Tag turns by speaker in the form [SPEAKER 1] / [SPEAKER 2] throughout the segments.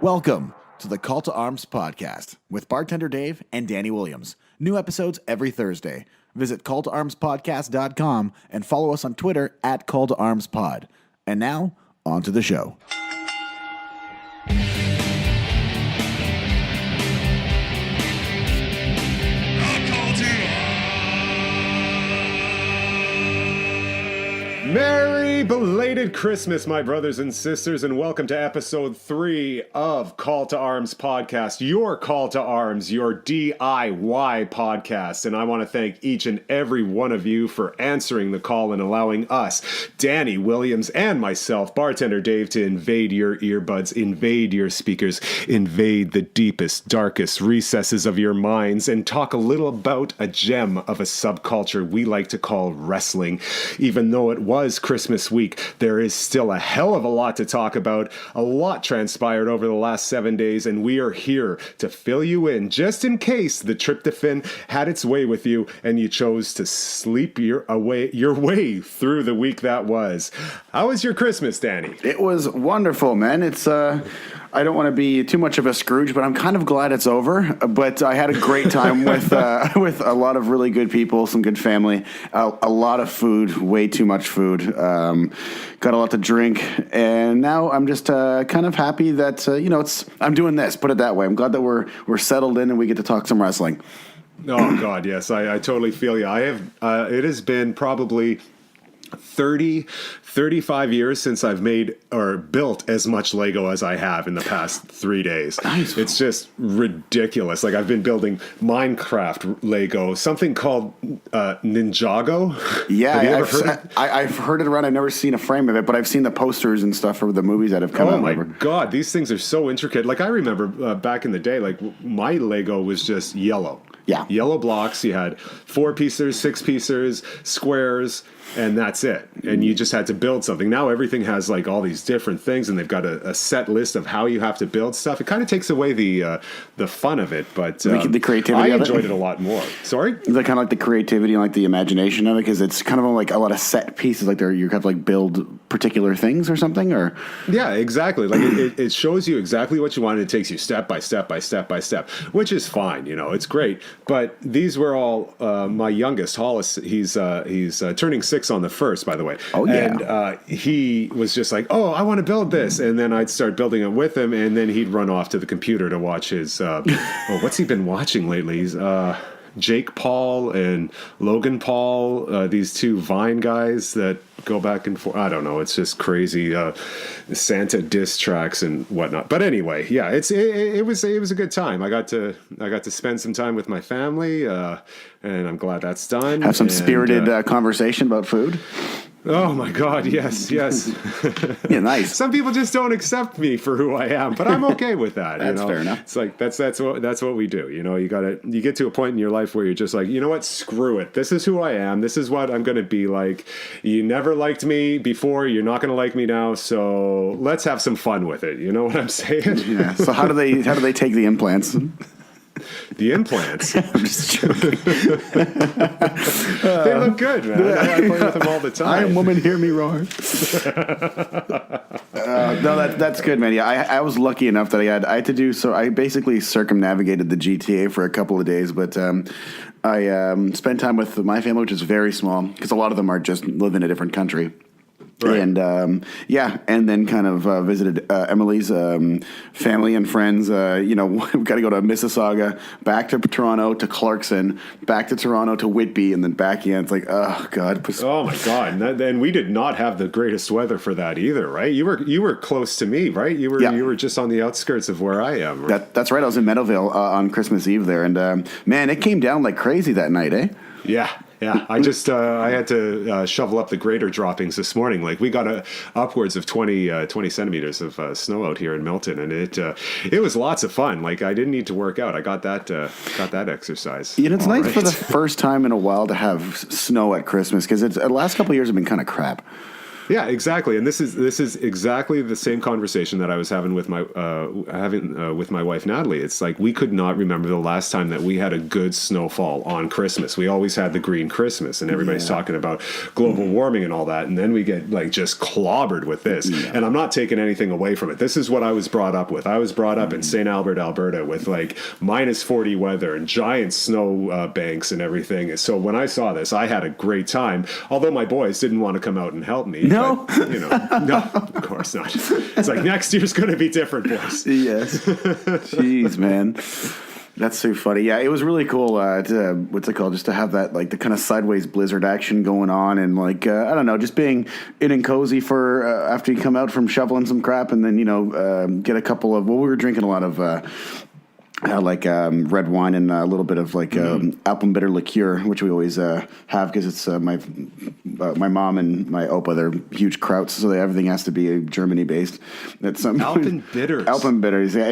[SPEAKER 1] Welcome to the Call to Arms podcast with Bartender Dave and Danny Williams. New episodes every Thursday. Visit calltoarmspodcast.com and follow us on Twitter at calltoarmspod. And now, on to the show.
[SPEAKER 2] Merry belated Christmas, my brothers and sisters, and welcome to episode 3 of Call to Arms podcast, your Call to Arms, your DIY podcast. And I want to thank each and every one of you for answering the call and allowing us, Danny Williams and myself, Bartender Dave, to invade your earbuds, invade your speakers, invade the deepest, darkest recesses of your minds, and talk a little about a gem of a subculture we like to call wrestling. Even though it was Christmas week, there is still a hell of a lot to talk about. A lot transpired over the last 7 days, and we are here to fill you in just in case the tryptophan had its way with you and you chose to sleep your way through the week that was. How was your Christmas, Danny?
[SPEAKER 1] It was wonderful, man. I don't want to be too much of a Scrooge, but I'm kind of glad it's over. But I had a great time with a lot of really good people, some good family, a lot of food, way too much food. Got a lot to drink, and now I'm just kind of happy that I'm doing this. Put it that way. I'm glad that we're settled in and we get to talk some wrestling.
[SPEAKER 2] Oh God, yes, I totally feel you. I have. It has been probably 35 years since I've made or built as much Lego as I have in the past 3 days.
[SPEAKER 1] Nice.
[SPEAKER 2] It's just ridiculous. Like, I've been building Minecraft Lego, something called Ninjago.
[SPEAKER 1] Yeah,
[SPEAKER 2] Have you ever heard of it?
[SPEAKER 1] I've heard it around. I've never seen a frame of it, but I've seen the posters and stuff for the movies that have come out.
[SPEAKER 2] Oh my God, these things are so intricate. Like, I remember back in the day, like, my Lego was just yellow.
[SPEAKER 1] Yeah.
[SPEAKER 2] Yellow blocks. You had 4 piecers, 6 piecers, squares, and that's it. And you just had to build something. Now everything has like all these different things, and they've got a set list of how you have to build stuff. It kind of takes away the fun of it, but
[SPEAKER 1] the creativity.
[SPEAKER 2] I enjoyed it a lot more. Sorry?
[SPEAKER 1] Is that kind of like the creativity and like the imagination of it? Because it's kind of like a lot of set pieces. Like you have to like build particular things or something, or
[SPEAKER 2] yeah, exactly. Like it shows you exactly what you want, and it takes you step by step by step by step, which is fine. It's great. But these were all my youngest, Hollis. He's turning 6 on the 1st, by the way.
[SPEAKER 1] Oh yeah.
[SPEAKER 2] And he was just like, "Oh, I want to build this," and then I'd start building it with him, and then he'd run off to the computer to watch his. What's he been watching lately? He's Jake Paul and Logan Paul, these two Vine guys that go back and forth. I don't know. It's just crazy. Santa diss tracks and whatnot. But anyway, yeah, it was a good time. I got to spend some time with my family, and I'm glad that's done.
[SPEAKER 1] Have some spirited conversation about food.
[SPEAKER 2] Oh my God! Yes.
[SPEAKER 1] Yeah, nice.
[SPEAKER 2] Some people just don't accept me for who I am, but I'm okay with that.
[SPEAKER 1] That's fair enough.
[SPEAKER 2] It's like that's what we do. You get to a point in your life where you're just like, you know what? Screw it. This is who I am. This is what I'm going to be like. You never liked me before. You're not going to like me now. So let's have some fun with it. You know what I'm saying?
[SPEAKER 1] Yeah. So how do they take the implants?
[SPEAKER 2] The implants.
[SPEAKER 1] I'm just joking.
[SPEAKER 2] They look good, man. I play with them all the time.
[SPEAKER 1] I am woman, hear me roar. No, that's good, man. Yeah, I was lucky enough that I had to do so. I basically circumnavigated the GTA for a couple of days, but I spent time with my family, which is very small because a lot of them are just live in a different country. Right. And and then kind of visited Emily's family and friends. We've got to go to Mississauga, back to Toronto, to Clarkson, back to Toronto, to Whitby, and then back again. It's like, oh God.
[SPEAKER 2] Oh my God. And we did not have the greatest weather for that either, right? You were close to me, right? You were just on the outskirts of where I am. Right?
[SPEAKER 1] That's right. I was in Meadowvale on Christmas Eve there, and man, it came down like crazy that night, eh?
[SPEAKER 2] Yeah. I just I had to shovel up the grader droppings this morning. Like, we got upwards of 20 centimeters of snow out here in Milton, and it was lots of fun. Like, I didn't need to work out. I got that exercise.
[SPEAKER 1] It's nice for the first time in a while to have snow at Christmas, because the last couple of years have been kind of crap.
[SPEAKER 2] Yeah, exactly. And this is exactly the same conversation that I was having with my wife Natalie. It's like we could not remember the last time that we had a good snowfall on Christmas. We always had the green Christmas, and everybody's talking about global warming and all that, and then we get like just clobbered with this. Yeah. And I'm not taking anything away from it. This is what I was brought up with. I was brought up in St. Albert, Alberta, with like minus 40 weather and giant snow banks and everything. So when I saw this, I had a great time. Although my boys didn't want to come out and help me.
[SPEAKER 1] No,
[SPEAKER 2] but, no, of course not. It's like next year's going to be different, boys.
[SPEAKER 1] Yes. Jeez, man. That's so funny. Yeah, it was really cool what's it called? Just to have that, like, the kind of sideways blizzard action going on, and like, I don't know, just being in and cozy for after you come out from shoveling some crap, and then, get a couple of, we were drinking a lot of red wine and a little bit of like Alpenbitter liqueur, which we always have because it's my mom and my opa, they're huge krauts, so everything has to be Germany based. It's
[SPEAKER 2] Alpenbitters.
[SPEAKER 1] Alpenbitters, yeah.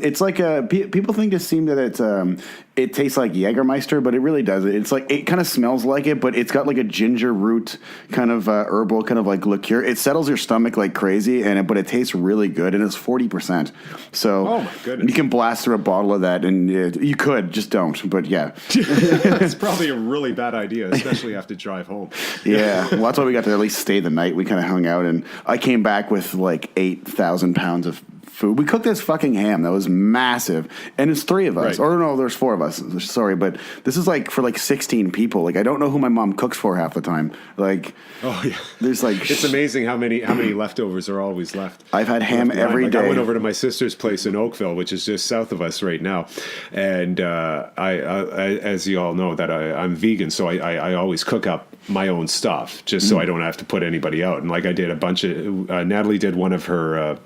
[SPEAKER 1] It's like people think it seems that it tastes like Jägermeister, but it really doesn't. It's like, it kind of smells like it, but it's got like a ginger root kind of herbal kind of like liqueur. It settles your stomach like crazy, but it tastes really good, and it's 40%. So
[SPEAKER 2] oh my goodness,
[SPEAKER 1] you can blast through a bottle of that, and you could just don't. But yeah,
[SPEAKER 2] it's probably a really bad idea, especially after drive home.
[SPEAKER 1] Yeah, well, that's why we got to at least stay the night. We kind of hung out, and I came back with like 8,000 pounds of food. We cooked this fucking ham that was massive, and it's 3 of us. Right. Or no, there's 4 of us. Sorry, but this is like for like 16 people. Like, I don't know who my mom cooks for half the time. Like,
[SPEAKER 2] oh yeah,
[SPEAKER 1] there's like
[SPEAKER 2] it's amazing how many leftovers are always left.
[SPEAKER 1] I've had ham every day.
[SPEAKER 2] I went over to my sister's place in Oakville, which is just south of us right now, and I as you all know, that I'm vegan, so I always cook up my own stuff just so I don't have to put anybody out. And like, I did a bunch of Natalie did one of her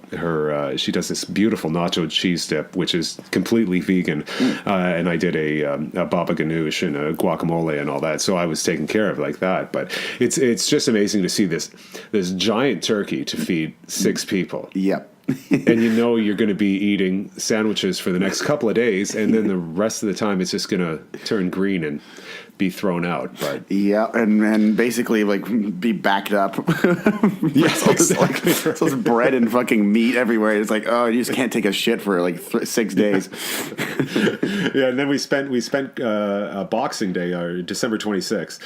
[SPEAKER 2] she does this beautiful nacho cheese dip, which is completely vegan, and I did a baba ganoush and a guacamole and all that, so I was taken care of like that. But it's just amazing to see this giant turkey to feed 6 people.
[SPEAKER 1] Yep.
[SPEAKER 2] And you're going to be eating sandwiches for the next couple of days, and then the rest of the time it's just going to turn green and be thrown out. But
[SPEAKER 1] yeah, and basically like be backed up.
[SPEAKER 2] Yeah, exactly.
[SPEAKER 1] Like, so bread and fucking meat everywhere. It's like, oh, you just can't take a shit for like 6 days.
[SPEAKER 2] Yeah, and then we spent Boxing Day, or December 26th,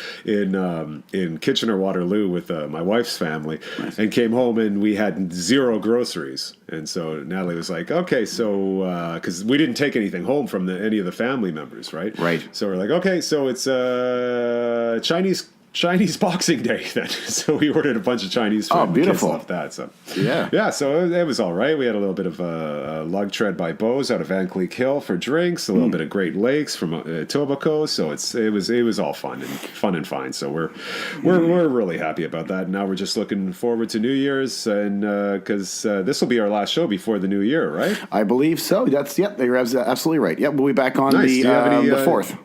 [SPEAKER 2] in Kitchener-Waterloo with my wife's family. Nice. And came home and we had 0 groceries. And so Natalie was like, okay, so because we didn't take anything home from any of the family members, right?
[SPEAKER 1] Right.
[SPEAKER 2] So we're like, okay, so it's Chinese Boxing Day then. So we ordered a bunch of Chinese food.
[SPEAKER 1] Oh, beautiful.
[SPEAKER 2] Off that. So
[SPEAKER 1] yeah.
[SPEAKER 2] So it was all right. We had a little bit of a lug tread by Bose out of Van Cleek Hill for drinks. A little bit of Great Lakes from Etobicoke. So it was all fun and fine. So we're really happy about that. And now we're just looking forward to New Year's, and because this will be our last show before the new year, right?
[SPEAKER 1] I believe so. You're absolutely right. Yep, we'll be back on the 4th.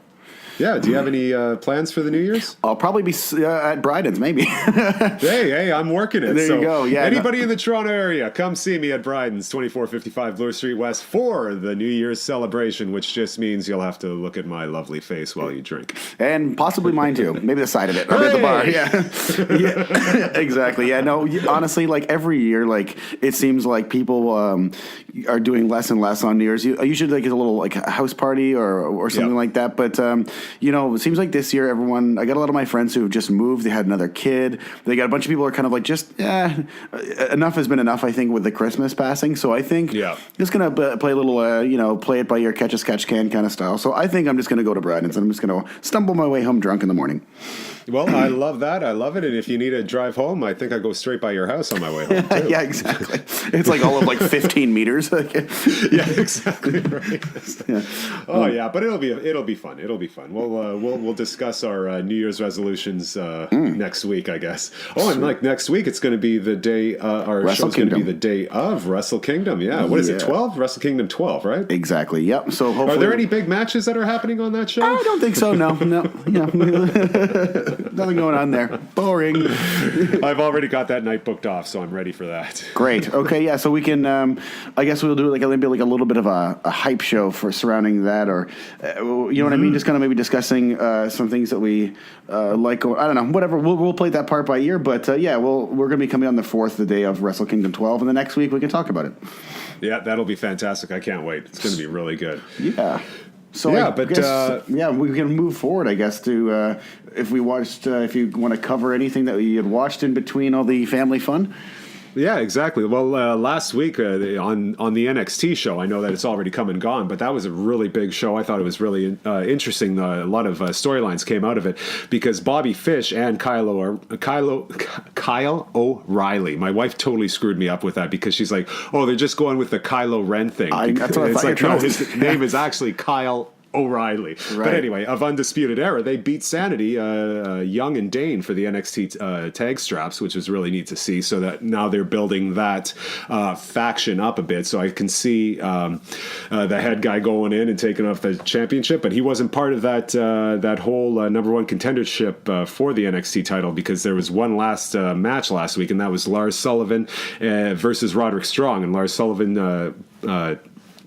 [SPEAKER 2] Yeah, do you have any plans for the New Year's?
[SPEAKER 1] I'll probably be at Bryden's, maybe.
[SPEAKER 2] hey, I'm working it.
[SPEAKER 1] There you go. Yeah.
[SPEAKER 2] Anybody in the Toronto area, come see me at Bryden's, 2455 Bloor Street West, for the New Year's celebration, which just means you'll have to look at my lovely face while you drink.
[SPEAKER 1] And possibly mine too. Maybe the side of it. Or at the bar. Yeah. Yeah. Exactly. Yeah. No, honestly, like every year, like it seems like people are doing less and less on New Year's. Usually like a little like a house party or something like that. But it seems like this year I got a lot of my friends who have just moved. They had another kid. They got a bunch of people who are kind of like enough has been enough, I think, with the Christmas passing. So I think just going to play a little, play it by ear, catch a sketch can kind of style. So I think I'm just going to go to Bryden's and I'm just going to stumble my way home drunk in the morning.
[SPEAKER 2] Well, I love that. I love it. And if you need a drive home, I think I go straight by your house on my way home, too.
[SPEAKER 1] Yeah, exactly. It's like all of like 15 meters.
[SPEAKER 2] Yeah, exactly. Right. Yeah. Oh, yeah. But it'll be fun. It'll be fun. We'll discuss our New Year's resolutions next week, I guess. Oh, and like next week, it's going to be the day, our show's going to be the day of Wrestle Kingdom. Yeah. What is it, 12? Wrestle Kingdom 12, right?
[SPEAKER 1] Exactly. Yep. So hopefully.
[SPEAKER 2] Are there any big matches that are happening on that show?
[SPEAKER 1] I don't think so. No. Yeah. Nothing going on there. Boring.
[SPEAKER 2] I've already got that night booked off, so I'm ready for that.
[SPEAKER 1] Great. Okay, yeah, so we can, I guess we'll do maybe a little bit of a hype show for surrounding that, or, you know what I mean? Just kind of maybe discussing some things that we like. I don't know, whatever. We'll play that part by ear. But yeah, we're going to be coming on the 4th, the day of Wrestle Kingdom 12, and the next week we can talk about it.
[SPEAKER 2] Yeah, that'll be fantastic. I can't wait. It's going to be really good.
[SPEAKER 1] Yeah. So
[SPEAKER 2] yeah,
[SPEAKER 1] I guess, we can move forward, I guess, to if you want to cover anything that you had watched in between all the family fun.
[SPEAKER 2] Yeah, exactly. Well, last week on the NXT show, I know that it's already come and gone, but that was a really big show. I thought it was really interesting. A lot of storylines came out of it because Bobby Fish and Kyle O'Reilly. My wife totally screwed me up with that because she's like, "Oh, they're just going with the Kylo Ren thing."
[SPEAKER 1] That's what I thought.
[SPEAKER 2] It's like, no, his name is actually Kyle O'Reilly.
[SPEAKER 1] Right.
[SPEAKER 2] But anyway, of Undisputed Era, they beat Sanity, Young and Dane for the NXT tag straps, which was really neat to see. So that now they're building that faction up a bit. So I can see the head guy going in and taking off the championship, but he wasn't part of that whole number one contendership for the NXT title because there was one last match last week, and that was Lars Sullivan versus Roderick Strong, and Lars Sullivan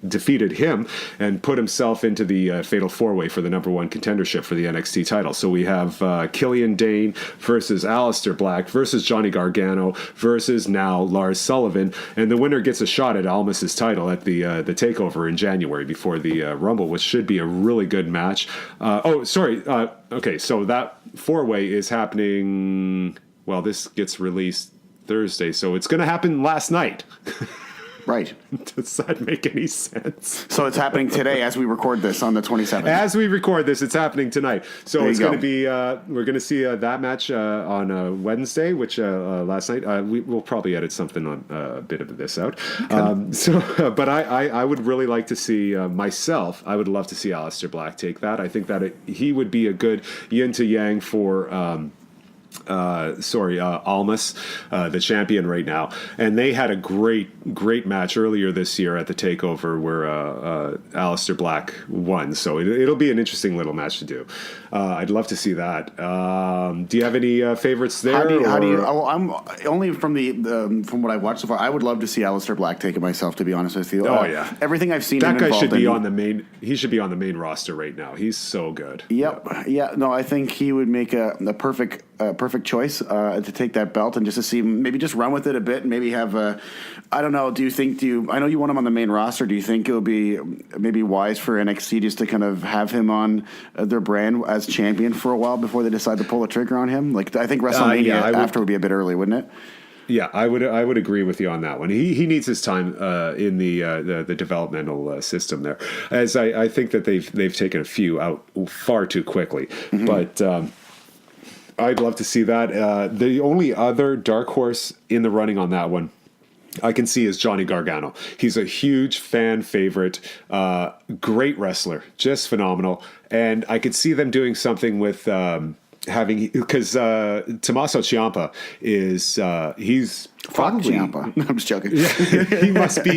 [SPEAKER 2] defeated him and put himself into the fatal four-way for the number one contendership for the NXT title. So we have Killian Dane versus Aleister Black versus Johnny Gargano versus now Lars Sullivan, and the winner gets a shot at Almas's title at the takeover in January before the Rumble, which should be a really good match. Okay, so that four-way is happening. Well, this gets released Thursday, so it's going to happen last night.
[SPEAKER 1] Right.
[SPEAKER 2] Does that make any sense?
[SPEAKER 1] So it's happening today as we record this on the 27th.
[SPEAKER 2] As we record this, it's happening tonight. So
[SPEAKER 1] there
[SPEAKER 2] it's going to be, we're going to see that match on Wednesday, which last night, we'll probably edit something on a bit of this out. But I would really like to see myself, I would love to see Aleister Black take that. I think that he would be a good yin to yang for... Almas, the champion right now. And they had a great match earlier this year at the TakeOver where Aleister Black won. So it'll be an interesting little match to do. I'd love to see that. Do you have any favorites there?
[SPEAKER 1] How do you? I'm only from what I've watched so far. I would love to see Aleister Black take it myself. To be honest with you.
[SPEAKER 2] Oh yeah.
[SPEAKER 1] Everything I've seen.
[SPEAKER 2] That guy should be on the main. He should be on the main roster right now. He's so good.
[SPEAKER 1] Yep. Yeah. No, I think he would make a perfect choice to take that belt and just to see maybe just run with it a bit and maybe have a. I don't know. I know you want him on the main roster. Do you think it would be maybe wise for NXT just to kind of have him on their brand as champion for a while before they decide to pull the trigger on him? Like I think WrestleMania after would be a bit early, wouldn't it?
[SPEAKER 2] Yeah, I would agree with you on that one. He needs his time in the developmental system there, as I think that they've taken a few out far too quickly. Mm-hmm. But I'd love to see that. The only other dark horse in the running on that one I can see is Johnny Gargano. He's a huge fan favorite, great wrestler, just phenomenal, and I could see them doing something with because Tommaso Ciampa is he's probably
[SPEAKER 1] Ciampa. No, I'm just joking.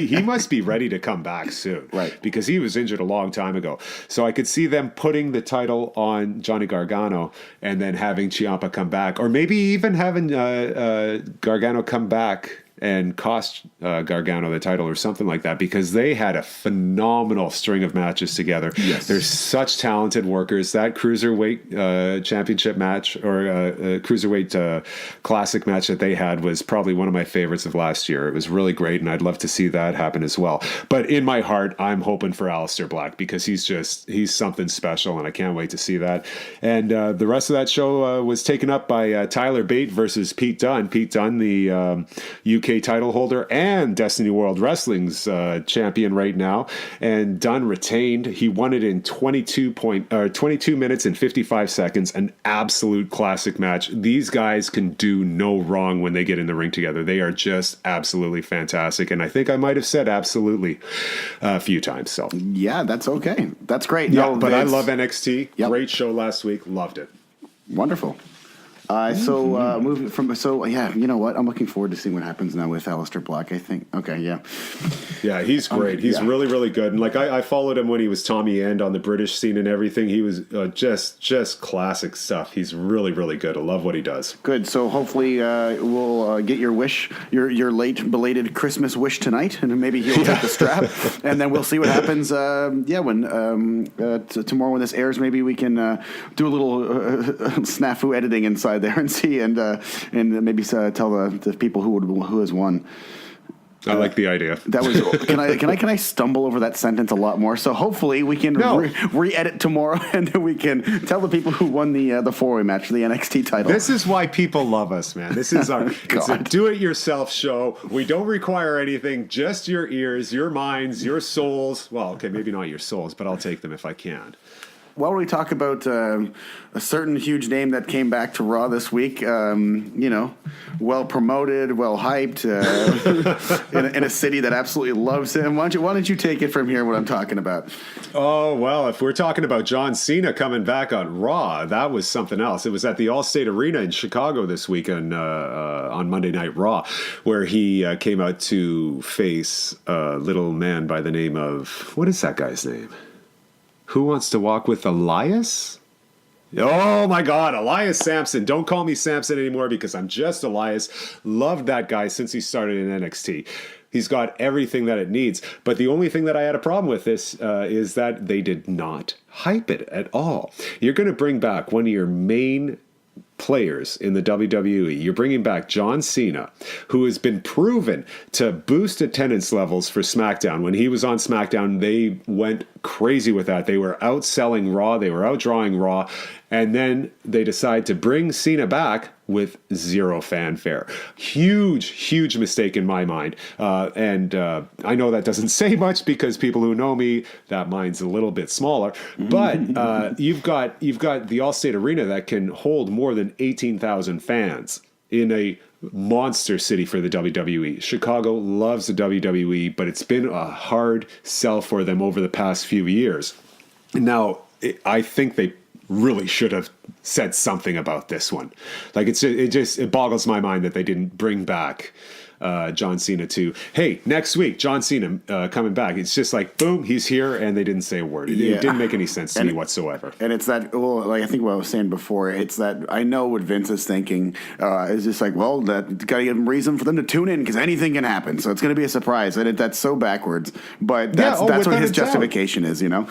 [SPEAKER 2] he must be ready to come back soon,
[SPEAKER 1] right? Because
[SPEAKER 2] he was injured a long time ago. So I could see them putting the title on Johnny Gargano and then having Ciampa come back, or maybe even having Gargano come back and cost Gargano the title or something like that, because they had a phenomenal string of matches together.
[SPEAKER 1] Yes.
[SPEAKER 2] They're such talented workers. That Cruiserweight championship match or Cruiserweight classic match that they had was probably one of my favorites of last year. It was really great, and I'd love to see that happen as well. But in my heart, I'm hoping for Aleister Black because he's something special, and I can't wait to see that. And the rest of that show was taken up by Tyler Bate versus Pete Dunne. Pete Dunne, the UK title holder and Destiny World Wrestling's champion right now, and Dunne retained. He won it in 22 minutes and 55 seconds. An absolute classic match. These guys can do no wrong when they get in the ring together. They are just absolutely fantastic, and I think I might have said absolutely a few times. So
[SPEAKER 1] yeah, that's okay. That's great.
[SPEAKER 2] Yeah, but I love NXT.
[SPEAKER 1] Yep.
[SPEAKER 2] Great show last week. Loved it.
[SPEAKER 1] Wonderful. Moving from you know what? I'm looking forward to seeing what happens now with Aleister Black. I think. Okay, yeah.
[SPEAKER 2] Yeah, he's great. He's really, really good. And like I followed him when he was Tommy End on the British scene and everything. He was just classic stuff. He's really, really good. I love what he does.
[SPEAKER 1] Good. So hopefully we'll get your wish, your late belated Christmas wish tonight, and maybe he'll take the strap, and then we'll see what happens. When tomorrow when this airs, maybe we can do a little snafu editing inside there and see, and maybe tell the people who has won.
[SPEAKER 2] I like the idea.
[SPEAKER 1] That was can I stumble over that sentence a lot more? So hopefully we can re-edit tomorrow, and then we can tell the people who won the four-way match for the NXT title.
[SPEAKER 2] This is why people love us, man. This is it's a do-it-yourself show. We don't require anything, just your ears, your minds, your souls. Well, okay, maybe not your souls, but I'll take them if I can.
[SPEAKER 1] Why don't we talk about a certain huge name that came back to Raw this week? Well promoted, well hyped, in a city that absolutely loves him. Why don't you take it from here? What I'm talking about?
[SPEAKER 2] Oh well, if we're talking about John Cena coming back on Raw, that was something else. It was at the Allstate Arena in Chicago this weekend on Monday Night Raw, where he came out to face a little man by the name of, what is that guy's name? Who Wants to Walk with Elias? Oh my God, Elias Sampson. Don't call me Sampson anymore because I'm just Elias. Loved that guy since he started in NXT. He's got everything that it needs. But the only thing that I had a problem with this is that they did not hype it at all. You're going to bring back one of your main players in the WWE. You're bringing back John Cena, who has been proven to boost attendance levels for SmackDown. When he was on SmackDown, they went crazy with that. They were outselling Raw. They were outdrawing Raw. And then they decide to bring Cena back with zero fanfare. Huge mistake in my mind. And I know that doesn't say much because people who know me, that mind's a little bit smaller. But you've got the Allstate Arena that can hold more than 18,000 fans in a monster city for the WWE. Chicago loves the WWE, but it's been a hard sell for them over the past few years. Now, I think they really should have said something about this one. Like it boggles my mind that they didn't bring back John Cena to, hey, next week, John Cena coming back. It's just like, boom, he's here, and they didn't say a word. It didn't make any sense to me whatsoever.
[SPEAKER 1] And it's that, like I think what I was saying before, it's that I know what Vince is thinking. It's just like, well, that got to give them reason for them to tune in because anything can happen. So it's going to be a surprise. And that's so backwards. But that's what his justification is, you know?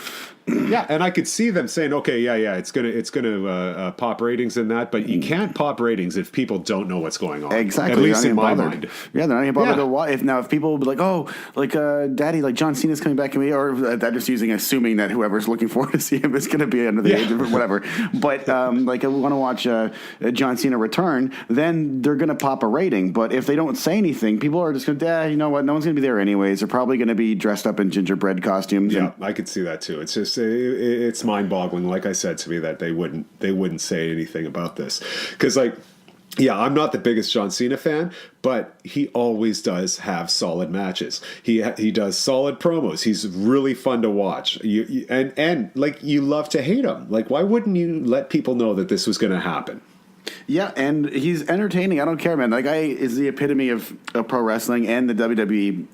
[SPEAKER 2] Yeah, and I could see them saying, okay, it's gonna pop ratings in that, but you can't pop ratings if people don't know what's going on.
[SPEAKER 1] Exactly.
[SPEAKER 2] At least in my mind.
[SPEAKER 1] Yeah, they're not even bothered to watch. If people will be like, oh, like Daddy, like John Cena's coming back to me, or they're just assuming that whoever's looking forward to see him is going to be under the age of whatever. But like, we want to watch John Cena return, then they're going to pop a rating. But if they don't say anything, people are just going to, you know what? No one's going to be there anyways. They're probably going to be dressed up in gingerbread costumes.
[SPEAKER 2] Yeah, I could see that too. It's just it's mind-boggling, like I said, to me that they wouldn't say anything about this because I'm not the biggest John Cena fan, but he always does have solid matches. He does solid promos. He's really fun to watch. And you love to hate him. Like, why wouldn't you let people know that this was going to happen?
[SPEAKER 1] Yeah, and he's entertaining. I don't care, man. That guy is the epitome of pro wrestling and the WWE.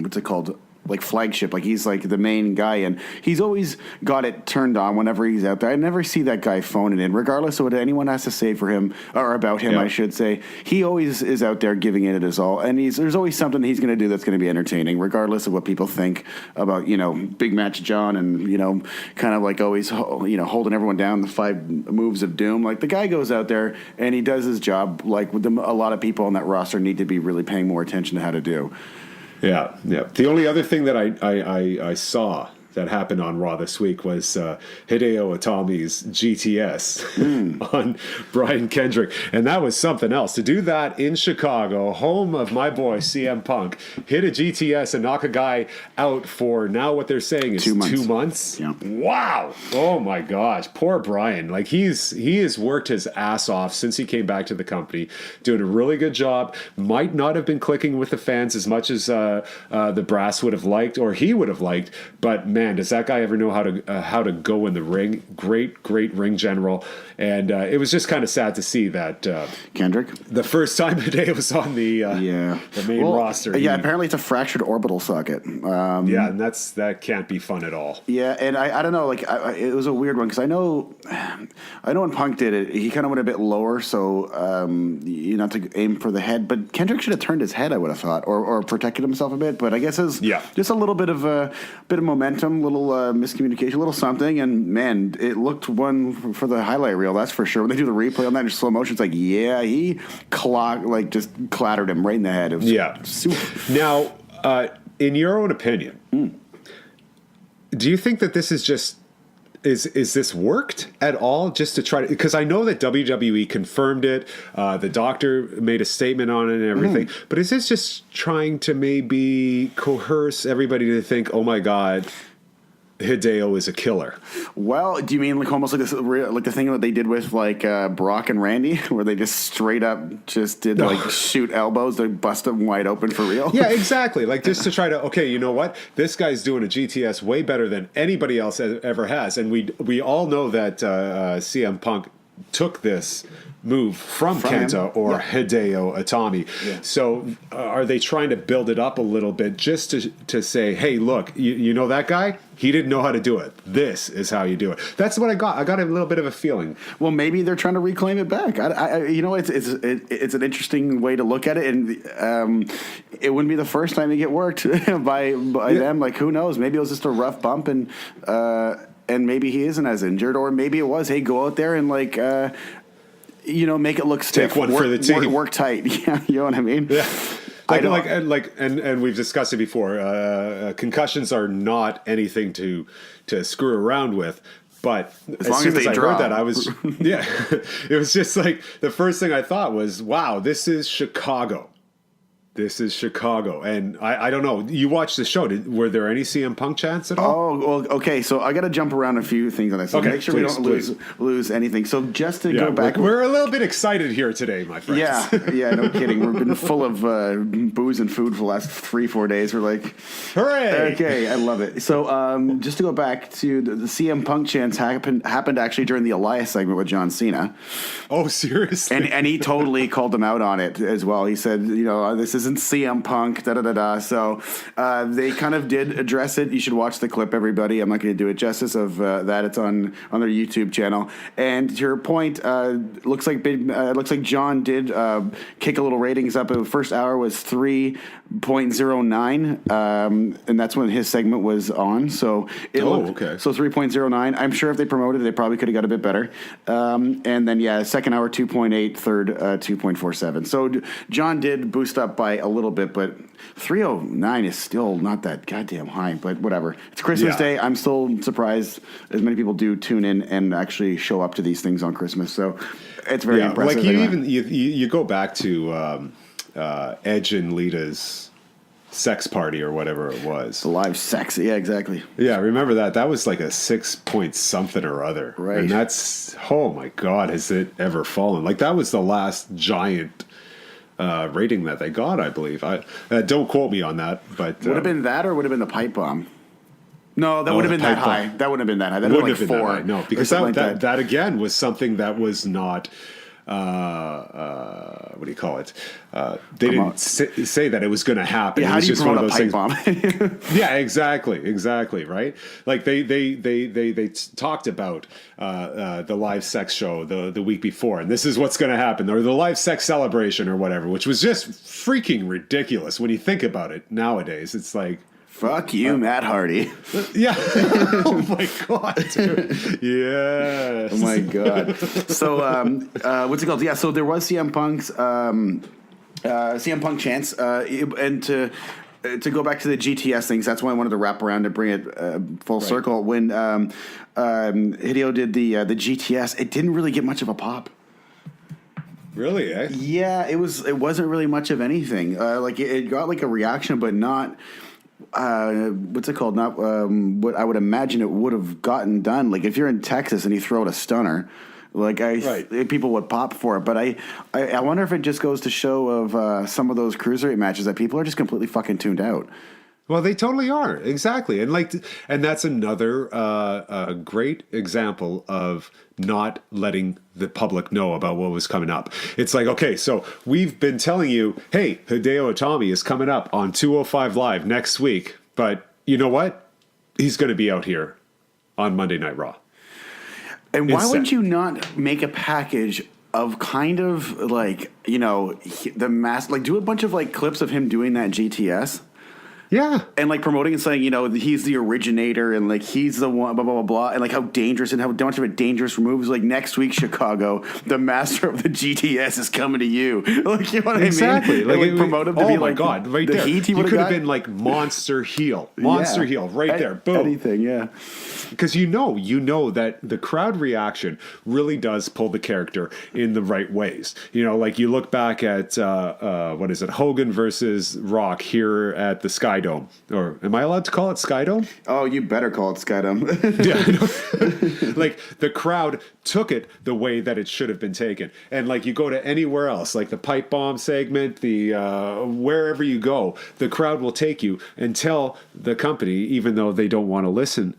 [SPEAKER 1] What's it called? Like flagship, like he's like the main guy, and he's always got it turned on whenever he's out there. I never see that guy phoning in, regardless of what anyone has to say for him or about him. I should say he always is out there giving it his all, and there's always something he's going to do that's going to be entertaining, regardless of what people think about Big Match John and kind of like always holding everyone down, the 5 moves of doom. Like the guy goes out there and he does his job. Like a lot of people on that roster need to be really paying more attention to how to do.
[SPEAKER 2] Yeah. The only other thing that I saw that happened on Raw this week was Hideo Itami's GTS on Brian Kendrick. And that was something else. To do that in Chicago, home of my boy CM Punk, hit a GTS and knock a guy out for now what they're saying is 2 months.
[SPEAKER 1] Yeah.
[SPEAKER 2] Wow. Oh my gosh. Poor Brian. Like he has worked his ass off since he came back to the company, doing a really good job. Might not have been clicking with the fans as much as the brass would have liked or he would have liked, but man, does that guy ever know how to go in the ring? Great ring general. And it was just kind of sad to see that
[SPEAKER 1] Kendrick,
[SPEAKER 2] the first time Hideo was on the main roster.
[SPEAKER 1] Yeah, apparently it's a fractured orbital socket.
[SPEAKER 2] And that can't be fun at all.
[SPEAKER 1] Yeah, and I don't know, like it was a weird one because I know when Punk did it, he kind of went a bit lower, so not to aim for the head, but Kendrick should have turned his head, I would have thought, or protected himself a bit. But I guess it's just a little bit of momentum, little miscommunication, a little something, and man, it looked one for the highlight reel. That's for sure. When they do the replay on that in slow motion, it's like, he just clattered him right in the head. It was super.
[SPEAKER 2] Now, in your own opinion, do you think that this is just is this worked at all? Just to try to, because I know that WWE confirmed it, the doctor made a statement on it and everything. But is this just trying to maybe coerce everybody to think, oh my God, Hideo is a killer?
[SPEAKER 1] Well, do you mean like almost like this, like the thing that they did with like Brock and Randy, where they just straight up just did like shoot elbows, they bust them wide open for real?
[SPEAKER 2] Yeah, exactly. Like just to try to, okay, you know what? This guy's doing a GTS way better than anybody else ever has, and we all know that CM Punk took this move from Kenta or Hideo Itami. Yeah. So are they trying to build it up a little bit just to say, hey, look, you know that guy? He didn't know how to do it. This is how you do it. That's what I got. I got a little bit of a feeling. Well,
[SPEAKER 1] maybe they're trying to reclaim it back. It's an interesting way to look at it, and it wouldn't be the first time they get worked by them. Like, who knows? Maybe it was just a rough bump, and maybe he isn't as injured, or maybe it was, hey, go out there and like. Make it look stiff.
[SPEAKER 2] Take one for the team.
[SPEAKER 1] Work tight. Yeah, you know what I mean?
[SPEAKER 2] Yeah. And we've discussed it before. Concussions are not anything to screw around with. But as soon as I heard that, I was it was just like the first thing I thought was, wow, this is Chicago. This is Chicago. And I don't know. You watched the show. Were there any CM Punk chants at all?
[SPEAKER 1] Oh, well, okay. So I got to jump around a few things on this. So make sure we don't lose anything. So just to go back.
[SPEAKER 2] We're a little bit excited here today, my friends.
[SPEAKER 1] Yeah, no kidding. We've been full of booze and food for the last 3-4 days. We're like,
[SPEAKER 2] hooray!
[SPEAKER 1] Okay, I love it. So just to go back to the CM Punk chants happened actually during the Elias segment with John Cena.
[SPEAKER 2] Oh, seriously?
[SPEAKER 1] And he totally called them out on it as well. He said, this isn't CM Punk, da-da-da-da. So they kind of did address it. You should watch the clip, everybody. I'm not going to do it justice of that. It's on their YouTube channel. And to your point, looks like John did kick a little ratings up. The first hour was 3.09, and that's when his segment was on. So it looked okay. So 3.09. I'm sure if they promoted it, they probably could have got a bit better. And then second hour 2.8, third 2.47. So John did boost up by a little bit, but 309 is still not that goddamn high. But whatever. It's Christmas Day. I'm still surprised as many people do tune in and actually show up to these things on Christmas. So it's very impressive.
[SPEAKER 2] Like you go back to Edge and Lita's sex party or whatever it was.
[SPEAKER 1] The live sex. Yeah, exactly.
[SPEAKER 2] Yeah, remember that? That was like a 6 point something or other.
[SPEAKER 1] Right.
[SPEAKER 2] And that's, oh my God, has it ever fallen? Like that was the last giant rating that they got, I believe. Don't quote me on that, but
[SPEAKER 1] would have been that, or would have been the pipe bomb? No, that would have been that high. That wouldn't have been that high. That would have been like 4.
[SPEAKER 2] No, because that again was something that was not. What do you call it? They didn't say that it was going to happen.
[SPEAKER 1] Yeah,
[SPEAKER 2] it was
[SPEAKER 1] how do you
[SPEAKER 2] just one of those
[SPEAKER 1] things.
[SPEAKER 2] Bomb? Yeah, exactly, right? Like they talked about the live sex show the week before, and this is what's going to happen, or the live sex celebration or whatever, which was just freaking ridiculous when you think about it nowadays. It's like,
[SPEAKER 1] fuck you, Matt Hardy.
[SPEAKER 2] Yeah. Oh my God, dude. Yes.
[SPEAKER 1] Oh my God. So, what's it called? Yeah. So there was CM Punk chants, and to go back to the GTS things, that's why I wanted to wrap around and bring it full circle. When Hideo did the GTS, it didn't really get much of a pop.
[SPEAKER 2] Really? Eh?
[SPEAKER 1] Yeah, it wasn't really much of anything. Like it got like a reaction, but not. What's it called? Not what I would imagine it would have gotten done. Like if you're in Texas and you throw out a stunner, like people would pop for it. But I wonder if it just goes to show of some of those cruiserweight matches that people are just completely fucking tuned out.
[SPEAKER 2] Well, they totally are. Exactly. And that's another great example of not letting the public know about what was coming up. It's like, okay, so we've been telling you, hey, Hideo Itami is coming up on 205 Live next week. But you know what? He's going to be out here on Monday Night Raw.
[SPEAKER 1] And why would you not make a package of kind of like, the mass, like do a bunch of like clips of him doing that GTS?
[SPEAKER 2] Yeah.
[SPEAKER 1] And like promoting and saying, he's the originator and like he's the one, blah, blah, blah, blah. And like how dangerous and how much of a dangerous move is like next week, Chicago, the master of the GTS is coming to you. Like, you know what I mean?
[SPEAKER 2] Exactly.
[SPEAKER 1] Like promote him to be like,
[SPEAKER 2] God, right
[SPEAKER 1] the
[SPEAKER 2] there.
[SPEAKER 1] Heat he
[SPEAKER 2] you could have
[SPEAKER 1] got.
[SPEAKER 2] been like monster heel. Monster heel, right there. Boom.
[SPEAKER 1] Anything, yeah.
[SPEAKER 2] Because you know that the crowd reaction really does pull the character in the right ways. Like you look back at, what is it, Hogan versus Rock here at the Sky Dome. Or am I allowed to call it Sky Dome?
[SPEAKER 1] Oh, you better call it Sky Dome.
[SPEAKER 2] Yeah, I know. Like the crowd took it the way that it should have been taken. And like you go to anywhere else, like the pipe bomb segment, the wherever you go, the crowd will take you and tell the company, even though they don't want to listen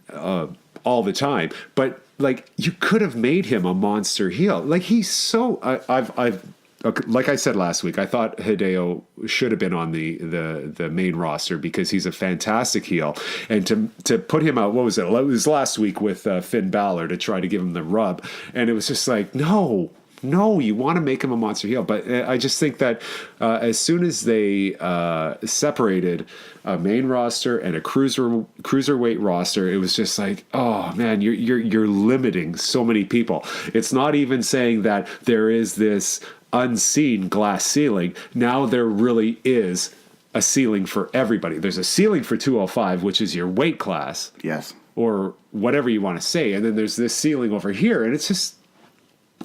[SPEAKER 2] all the time. But like you could have made him a monster heel. Like he's so like I said last week, I thought Hideo should have been on the main roster because he's a fantastic heel. And to put him out, what was it? It was last week with Finn Balor to try to give him the rub. And it was just like, no, you want to make him a monster heel. But I just think that as soon as they separated a main roster and a cruiserweight roster, it was just like, oh man, you're limiting so many people. It's not even saying that there is this unseen glass ceiling. Now there really is a ceiling for everybody. There's a ceiling for 205, which is your weight class.
[SPEAKER 1] Yes.
[SPEAKER 2] Or whatever you want to say. And then there's this ceiling over here. And it's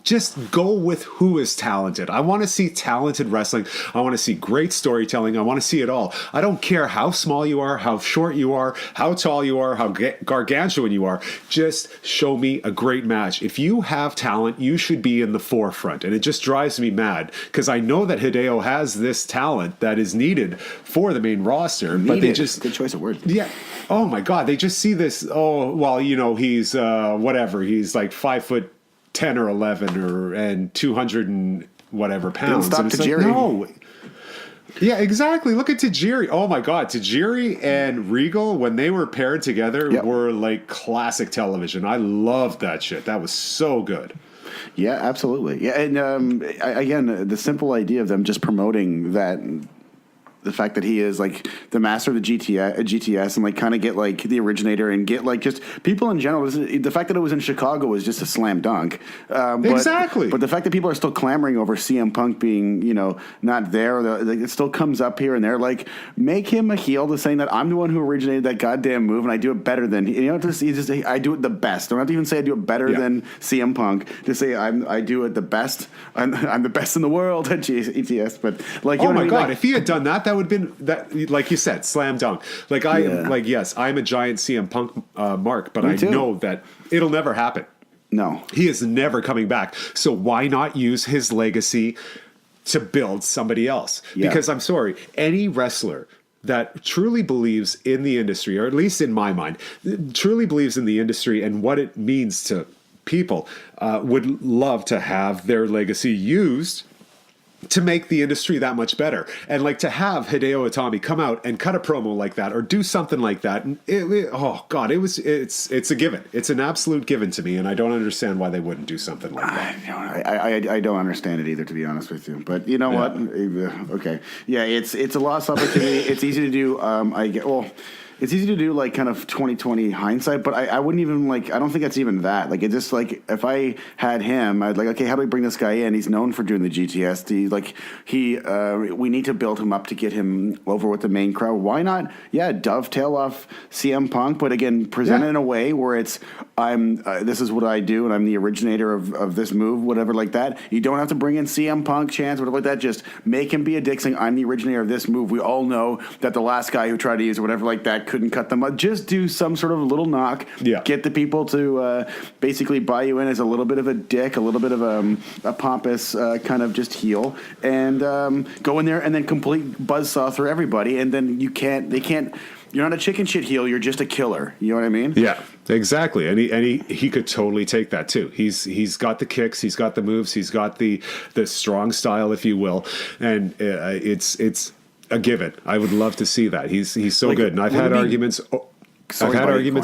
[SPEAKER 2] just go with who is talented. I want to see talented wrestling. I want to see great storytelling. I want to see it all. I don't care how small you are, how short you are, how tall you are, how gargantuan you are. Just show me a great match. If you have talent, you should be in the forefront. And it just drives me mad because I know that Hideo has this talent that is needed for the main roster. But they just...
[SPEAKER 1] Good choice of words.
[SPEAKER 2] Yeah. Oh my God. They just see this. Oh, well, he's whatever. He's like 5'10" or 11 and 200 and whatever pounds.
[SPEAKER 1] Stop Tajiri.
[SPEAKER 2] Like, no. Yeah, exactly. Look at Tajiri. Oh my God. Tajiri and Regal, when they were paired together, were like classic television. I loved that shit. That was so good.
[SPEAKER 1] Yeah, absolutely. Yeah. And again, the simple idea of them just promoting that, the fact that he is like the master of the GTS and like kind of get like the originator and get like just people in general. The fact that it was in Chicago was just a slam dunk.
[SPEAKER 2] Exactly.
[SPEAKER 1] But the fact that people are still clamoring over CM Punk being, not there, it still comes up here and there. Like, make him a heel to saying that I'm the one who originated that goddamn move and I do it better than, I do it the best. I don't have to even say I do it better than CM Punk. Just say I do it the best. I'm the best in the world at GTS. But like,
[SPEAKER 2] oh my God, like, if he had done that would have been that, like you said, slam dunk. Like yes, I'm a giant CM Punk mark, but I know that it'll never happen.
[SPEAKER 1] No,
[SPEAKER 2] he is never coming back. So why not use his legacy to build somebody else? Yeah. Because I'm sorry, any wrestler that truly believes in the industry, or at least in my mind, truly believes in the industry and what it means to people, would love to have their legacy used to make the industry that much better. And like to have Hideo Itami come out and cut a promo like that or do something like that. It's a given. It's an absolute given to me. And I don't understand why they wouldn't do something like that.
[SPEAKER 1] I don't understand it either, to be honest with you. But you know what? Okay. Yeah, it's a lost opportunity. It's easy to do. It's easy to do like kind of 2020 hindsight, but I wouldn't even like, I don't think it's even that. Like, it just like, if I had him, I'd like, okay, how do we bring this guy in? He's known for doing the GTS. We need to build him up to get him over with the main crowd. Why not? Yeah, dovetail off CM Punk, but again, present it in a way where it's, this is what I do, and I'm the originator of this move, whatever like that. You don't have to bring in CM Punk, Chance, whatever like that. Just make him be a dick saying, I'm the originator of this move. We all know that the last guy who tried to use it, whatever like that, couldn't cut them up. Just do some sort of little knock. Yeah. Get the people to basically buy you in as a little bit of a dick, a little bit of a pompous kind of just heel, and go in there and then complete buzzsaw through everybody. And then they can't You're not a chicken shit heel. You're just a killer. You know what I mean?
[SPEAKER 2] Yeah, exactly. And he could totally take that too. He's got the kicks, he's got the moves, he's got the strong style, if you will, and it's a given. I would love to see that. He's so good, and I've had arguments.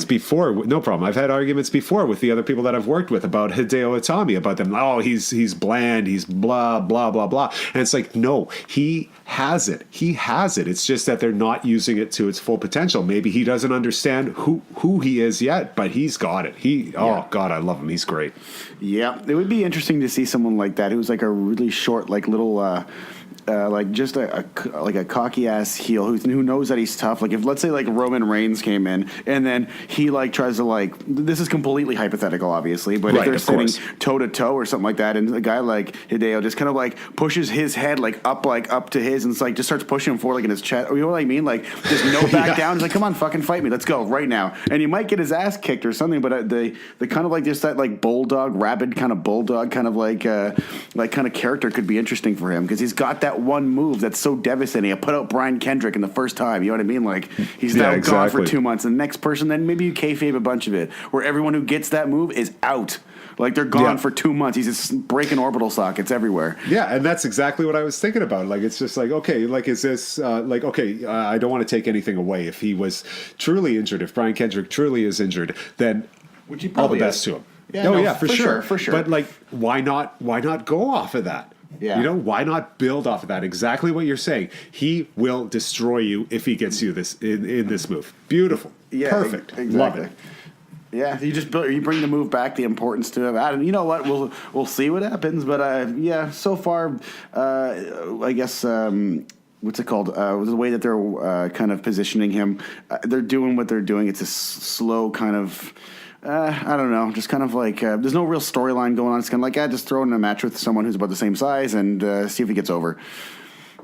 [SPEAKER 2] Before. No problem. I've had arguments before with the other people that I've worked with about Hideo Itami, about them. Oh, he's bland. He's blah, blah, blah, blah. And it's like, no, he has it. He has it. It's just that they're not using it to its full potential. Maybe he doesn't understand who he is yet, but he's got it. Oh, God, I love him. He's great.
[SPEAKER 1] Yeah. It would be interesting to see someone like that who's like a really short, like little... like just a cocky ass heel who knows that he's tough. Like if let's say like Roman Reigns came in and then he like tries to like, this is completely hypothetical obviously, but if they're sitting toe to toe or something like that, and a guy like Hideo just kind of like pushes his head like up to his, and it's like just starts pushing him forward like in his chest. You know what I mean? Like just no back down. He's like, come on, fucking fight me. Let's go right now. And he might get his ass kicked or something. But the kind of like just that like rabid kind of bulldog kind of like kind of character could be interesting for him because he's got that one move that's so devastating. I put out Brian Kendrick in the first time. You know what I mean? Like he's now gone for 2 months. And the next person, then maybe you kayfabe a bunch of it, where everyone who gets that move is out. Like they're gone for 2 months. He's just breaking orbital sockets everywhere.
[SPEAKER 2] Yeah, and that's exactly what I was thinking about. Like it's just like, okay, like is this I don't want to take anything away. If he was truly injured, if Brian Kendrick truly is injured, then all the best to him. Yeah, for sure. But like, why not go off of that?
[SPEAKER 1] Yeah.
[SPEAKER 2] You know, why not build off of that? Exactly what you're saying. He will destroy you if he gets you this in this move. Beautiful.
[SPEAKER 1] Yeah,
[SPEAKER 2] perfect.
[SPEAKER 1] Exactly.
[SPEAKER 2] Love it.
[SPEAKER 1] Yeah, you bring the move back, the importance to it. And you know what? We'll see what happens. But so far, I guess. What's it called? The way that they're kind of positioning him, they're doing what they're doing. It's a slow kind of. I don't know, just kind of like there's no real storyline going on. It's kind of like just throw in a match with someone who's about the same size and see if he gets over.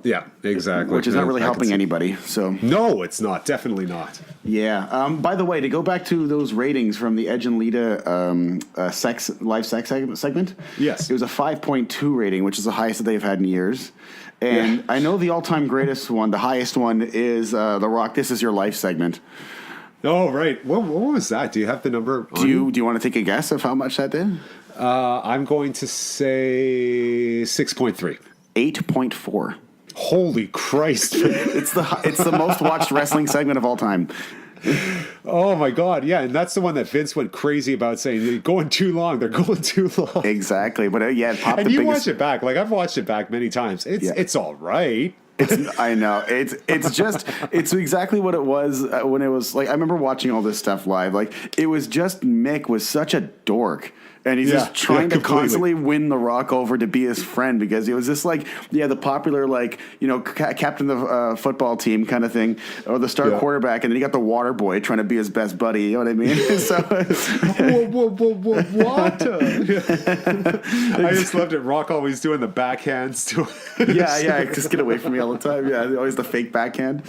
[SPEAKER 2] Yeah, exactly.
[SPEAKER 1] Which is not really helping anybody. So
[SPEAKER 2] no, it's not. Definitely not.
[SPEAKER 1] Yeah. By the way, to go back to those ratings from the Edge and Lita live sex segment.
[SPEAKER 2] Yes,
[SPEAKER 1] it was a 5.2 rating, which is the highest that they've had in years. And I know the all-time greatest one, the highest one is The Rock. This Is Your Life segment.
[SPEAKER 2] Oh, right. What was that? Do you have the number?
[SPEAKER 1] Do you want to take a guess of how much that did?
[SPEAKER 2] I'm going to say 6.3.
[SPEAKER 1] 8.4.
[SPEAKER 2] Holy Christ.
[SPEAKER 1] It's the most watched wrestling segment of all time.
[SPEAKER 2] Oh my God, yeah, and that's the one that Vince went crazy about, saying they're going too long. They're going too long.
[SPEAKER 1] Exactly, but it popped.
[SPEAKER 2] And you watch it back, like I've watched it back many times. It's all right.
[SPEAKER 1] I know it's exactly what it was when it was like I remember watching all this stuff live. Like it was just Mick was such a dork. And he's just trying to constantly win The Rock over to be his friend because it was just like, the popular, like, captain of the football team kind of thing, or the star quarterback, and then you got the water boy trying to be his best buddy. You know what I mean?
[SPEAKER 2] What? I just loved it. Rock always doing the backhands to
[SPEAKER 1] yeah. Just get away from me all the time. Yeah, always the fake backhand.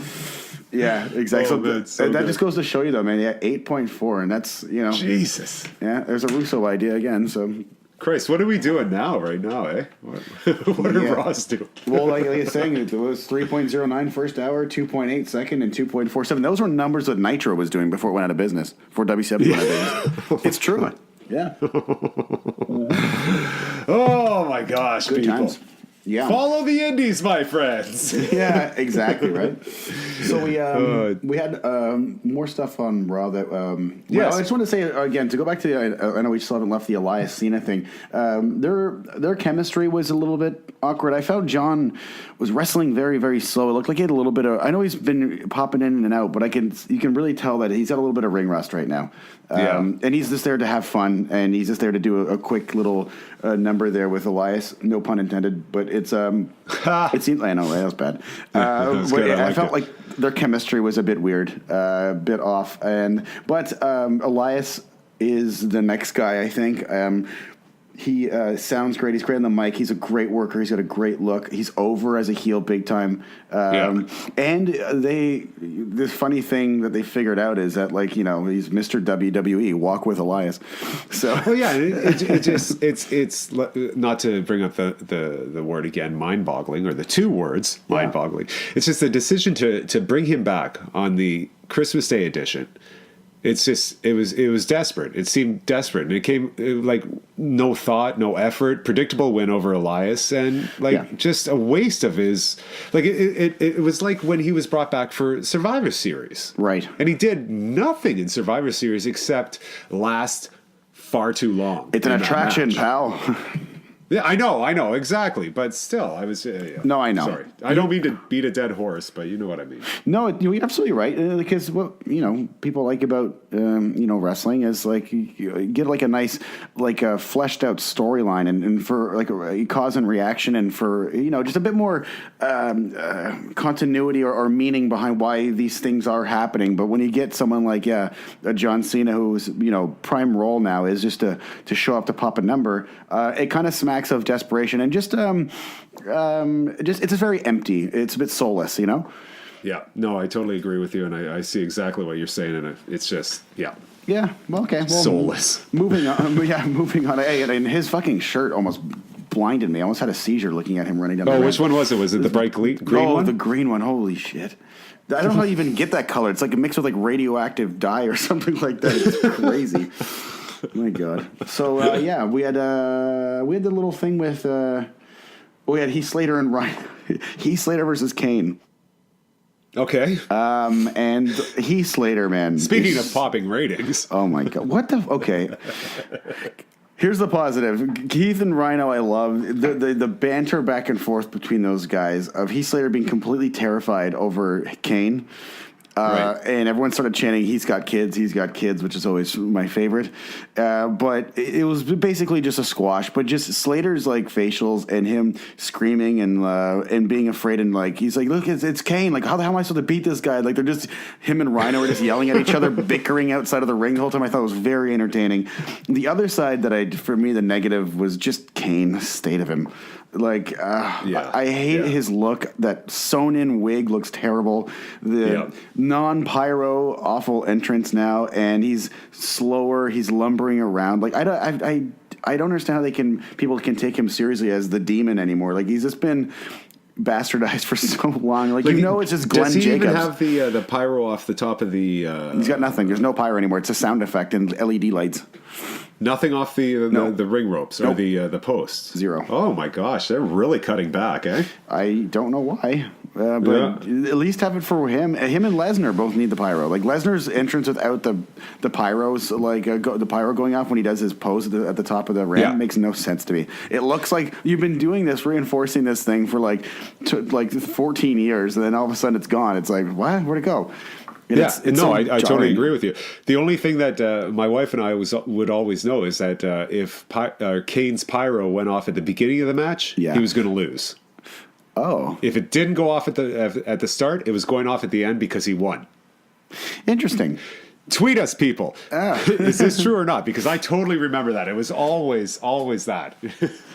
[SPEAKER 1] Yeah, exactly. So that just goes to show you, though, man. Yeah, 8.4, and that's
[SPEAKER 2] Jesus.
[SPEAKER 1] Yeah, there's a Russo idea again. So,
[SPEAKER 2] Christ, what are we doing right now, eh? What did Ross do?
[SPEAKER 1] Well, like I was saying, it was 3.09 first hour, 2.8 second, and 2.47. Those were numbers that Nitro was doing before it went out of business. Before WCW went out of business. It's true. Yeah.
[SPEAKER 2] Oh my gosh,
[SPEAKER 1] good
[SPEAKER 2] people.
[SPEAKER 1] Times. Yeah.
[SPEAKER 2] Follow the indies, my friends.
[SPEAKER 1] Yeah, exactly, right? So we had more stuff on Raw that
[SPEAKER 2] yes.
[SPEAKER 1] I just want to say again, to go back to I know we still haven't left the Elias Cena thing. Their chemistry was a little bit awkward. I found John was wrestling very, very slow. It looked like he had a little bit of, I know he's been popping in and out, but you can really tell that he's got a little bit of ring rust right now. And he's just there to have fun, and he's just there to do a quick little number there with Elias. No pun intended, but it seemed, I know, right? That was bad. I felt like their chemistry was a bit weird, a bit off. But Elias is the next guy, I think. He sounds great. He's great on the mic. He's a great worker. He's got a great look. He's over as a heel big time. And this funny thing that they figured out is that, like, you know, he's Mr. WWE, walk with Elias. So
[SPEAKER 2] well, yeah, it's not to bring up the word again, mind-boggling, or the two words, mind-boggling. It's just the decision to bring him back on the Christmas Day edition. It's just it was desperate. It seemed desperate, and it came like no thought, no effort. Predictable win over Elias, and just a waste of his. Like it was like when he was brought back for Survivor Series,
[SPEAKER 1] right?
[SPEAKER 2] And he did nothing in Survivor Series except last far too long.
[SPEAKER 1] It's an attraction, pal.
[SPEAKER 2] Yeah, I know, exactly. But still, I was...
[SPEAKER 1] No, I know.
[SPEAKER 2] Sorry. I don't mean to beat a dead horse, but you know what I mean.
[SPEAKER 1] No, you're absolutely right. Because what, you know, people like about, you know, wrestling is, like, you get, like, a nice, like, a fleshed out storyline and for, like, a cause and reaction and for, you know, just a bit more continuity or meaning behind why these things are happening. But when you get someone like, a John Cena, who's, you know, prime role now is just to show up to pop a number, it kind of smacks of desperation and just it's very empty. It's a bit soulless, you know.
[SPEAKER 2] Yeah, no, I totally agree with you, and I see exactly what you're saying, and it's just
[SPEAKER 1] yeah. Well, okay,
[SPEAKER 2] soulless.
[SPEAKER 1] Moving on. Moving on. Hey, and his fucking shirt almost blinded me. I almost had a seizure looking at him running down.
[SPEAKER 2] Oh, which one was it? Was it the bright green one?
[SPEAKER 1] Oh, the green one. Holy shit. I don't know how you even get that color. It's like a mix with like radioactive dye or something like that. It's crazy. My God. So we had the little thing with we had Heath Slater and Ryan. Heath Slater versus Kane.
[SPEAKER 2] Okay.
[SPEAKER 1] And Heath Slater, man.
[SPEAKER 2] Speaking of popping ratings.
[SPEAKER 1] Oh my God. What the? Okay. Here's the positive. Keith and Rhino, I love the banter back and forth between those guys of Heath Slater being completely terrified over Kane. Right. And everyone started chanting, he's got kids, which is always my favorite. But it was basically just a squash. But just Slater's like facials and him screaming and being afraid and like he's like, look, it's Kane. Like, how the hell am I supposed to beat this guy? Like they're just him and Rhino are just yelling at each other, bickering outside of the ring the whole time. I thought it was very entertaining. The other side for me, the negative was just Kane's state of him. Like, I hate his look. That sewn-in wig looks terrible. The non-pyro, awful entrance now, and he's slower. He's lumbering around. Like, I don't understand how people can take him seriously as the demon anymore. Like, he's just been bastardized for so long. Like you know, it's just Glenn Jacobs. Does he even
[SPEAKER 2] have the pyro off the top of the...
[SPEAKER 1] He's got nothing. There's no pyro anymore. It's a sound effect and LED lights.
[SPEAKER 2] Nothing off the ring ropes or the posts?
[SPEAKER 1] Zero.
[SPEAKER 2] Oh my gosh, they're really cutting back, eh?
[SPEAKER 1] I don't know why. But at least have it for him. Him and Lesnar both need the pyro. Like Lesnar's entrance without the pyros, like the pyro going off when he does his pose at the top of the ring makes no sense to me. It looks like you've been doing this, reinforcing this thing for like 14 years, and then all of a sudden it's gone. It's like, what? Where'd it go? And
[SPEAKER 2] I totally agree with you. The only thing that my wife and I would always know is that if Kane's pyro went off at the beginning of the match, he was going to lose.
[SPEAKER 1] Oh,
[SPEAKER 2] if it didn't go off at the start, it was going off at the end because he won.
[SPEAKER 1] Interesting.
[SPEAKER 2] Tweet us, people. Is this true or not? Because I totally remember that. It was always that.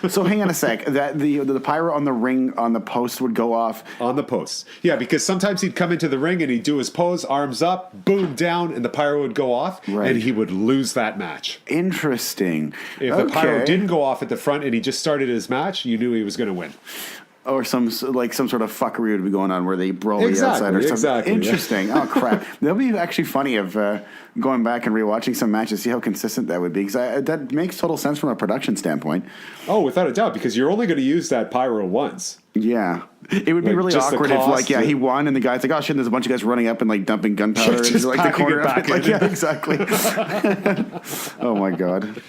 [SPEAKER 1] So hang on a sec. That the pyro on the ring on the post would go off
[SPEAKER 2] on the post. Yeah, because sometimes he'd come into the ring and he'd do his pose, arms up, boom, down, and the pyro would go off, and he would lose that match.
[SPEAKER 1] Interesting.
[SPEAKER 2] If the pyro didn't go off at the front and he just started his match, you knew he was going to win.
[SPEAKER 1] Or some sort of fuckery would be going on where they brawl the outside or something.
[SPEAKER 2] Exactly.
[SPEAKER 1] Interesting. Oh, crap. That'll be actually funny of going back and rewatching some matches, see how consistent that would be. Because that makes total sense from a production standpoint.
[SPEAKER 2] Oh, without a doubt, because you're only going to use that pyro once.
[SPEAKER 1] Yeah. It would be really awkward if, he won, and the guy's like, oh, shit, there's a bunch of guys running up and, dumping gunpowder into, the corner of it. Like, yeah, exactly. Oh, my God.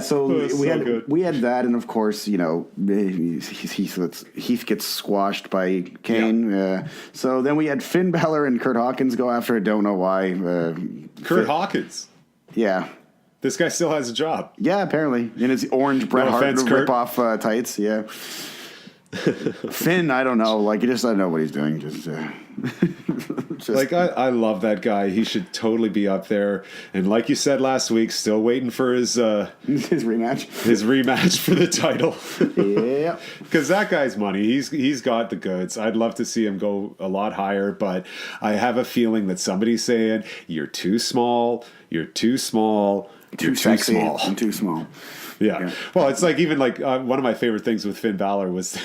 [SPEAKER 1] So we had that, and, of course, Heath gets squashed by Kane. Yeah. So then we had Finn Balor and Kurt Hawkins go after it. Don't know why.
[SPEAKER 2] Hawkins?
[SPEAKER 1] Yeah.
[SPEAKER 2] This guy still has a job.
[SPEAKER 1] Yeah, apparently. In his orange Bret Hart rip-off tights, yeah. Finn, I don't know. I don't know what he's doing. Just
[SPEAKER 2] Like, I love that guy. He should totally be up there. And like you said last week, still waiting for his
[SPEAKER 1] rematch.
[SPEAKER 2] His rematch for the title.
[SPEAKER 1] Yeah.
[SPEAKER 2] Because that guy's money. He's got the goods. I'd love to see him go a lot higher, but I have a feeling that somebody's saying, you're too small, you're too small,
[SPEAKER 1] too sexy, and too small.
[SPEAKER 2] Yeah. Well, it's like even like one of my favorite things with Finn Balor was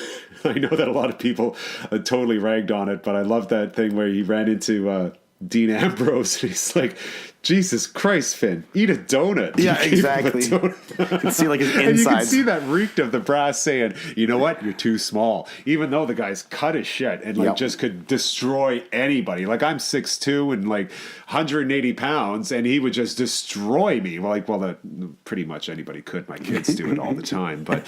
[SPEAKER 2] I know that a lot of people totally ragged on it, but I love that thing where he ran into Dean Ambrose and he's like, Jesus Christ, Finn, eat a donut.
[SPEAKER 1] Yeah, exactly. You can see like his insides.
[SPEAKER 2] And you can see that reeked of the brass saying, you know what, you're too small. Even though the guy's cut as shit and like just could destroy anybody. Like I'm 6'2" and like 180 pounds and he would just destroy me. Like, well, that pretty much anybody could. My kids do it all the time. But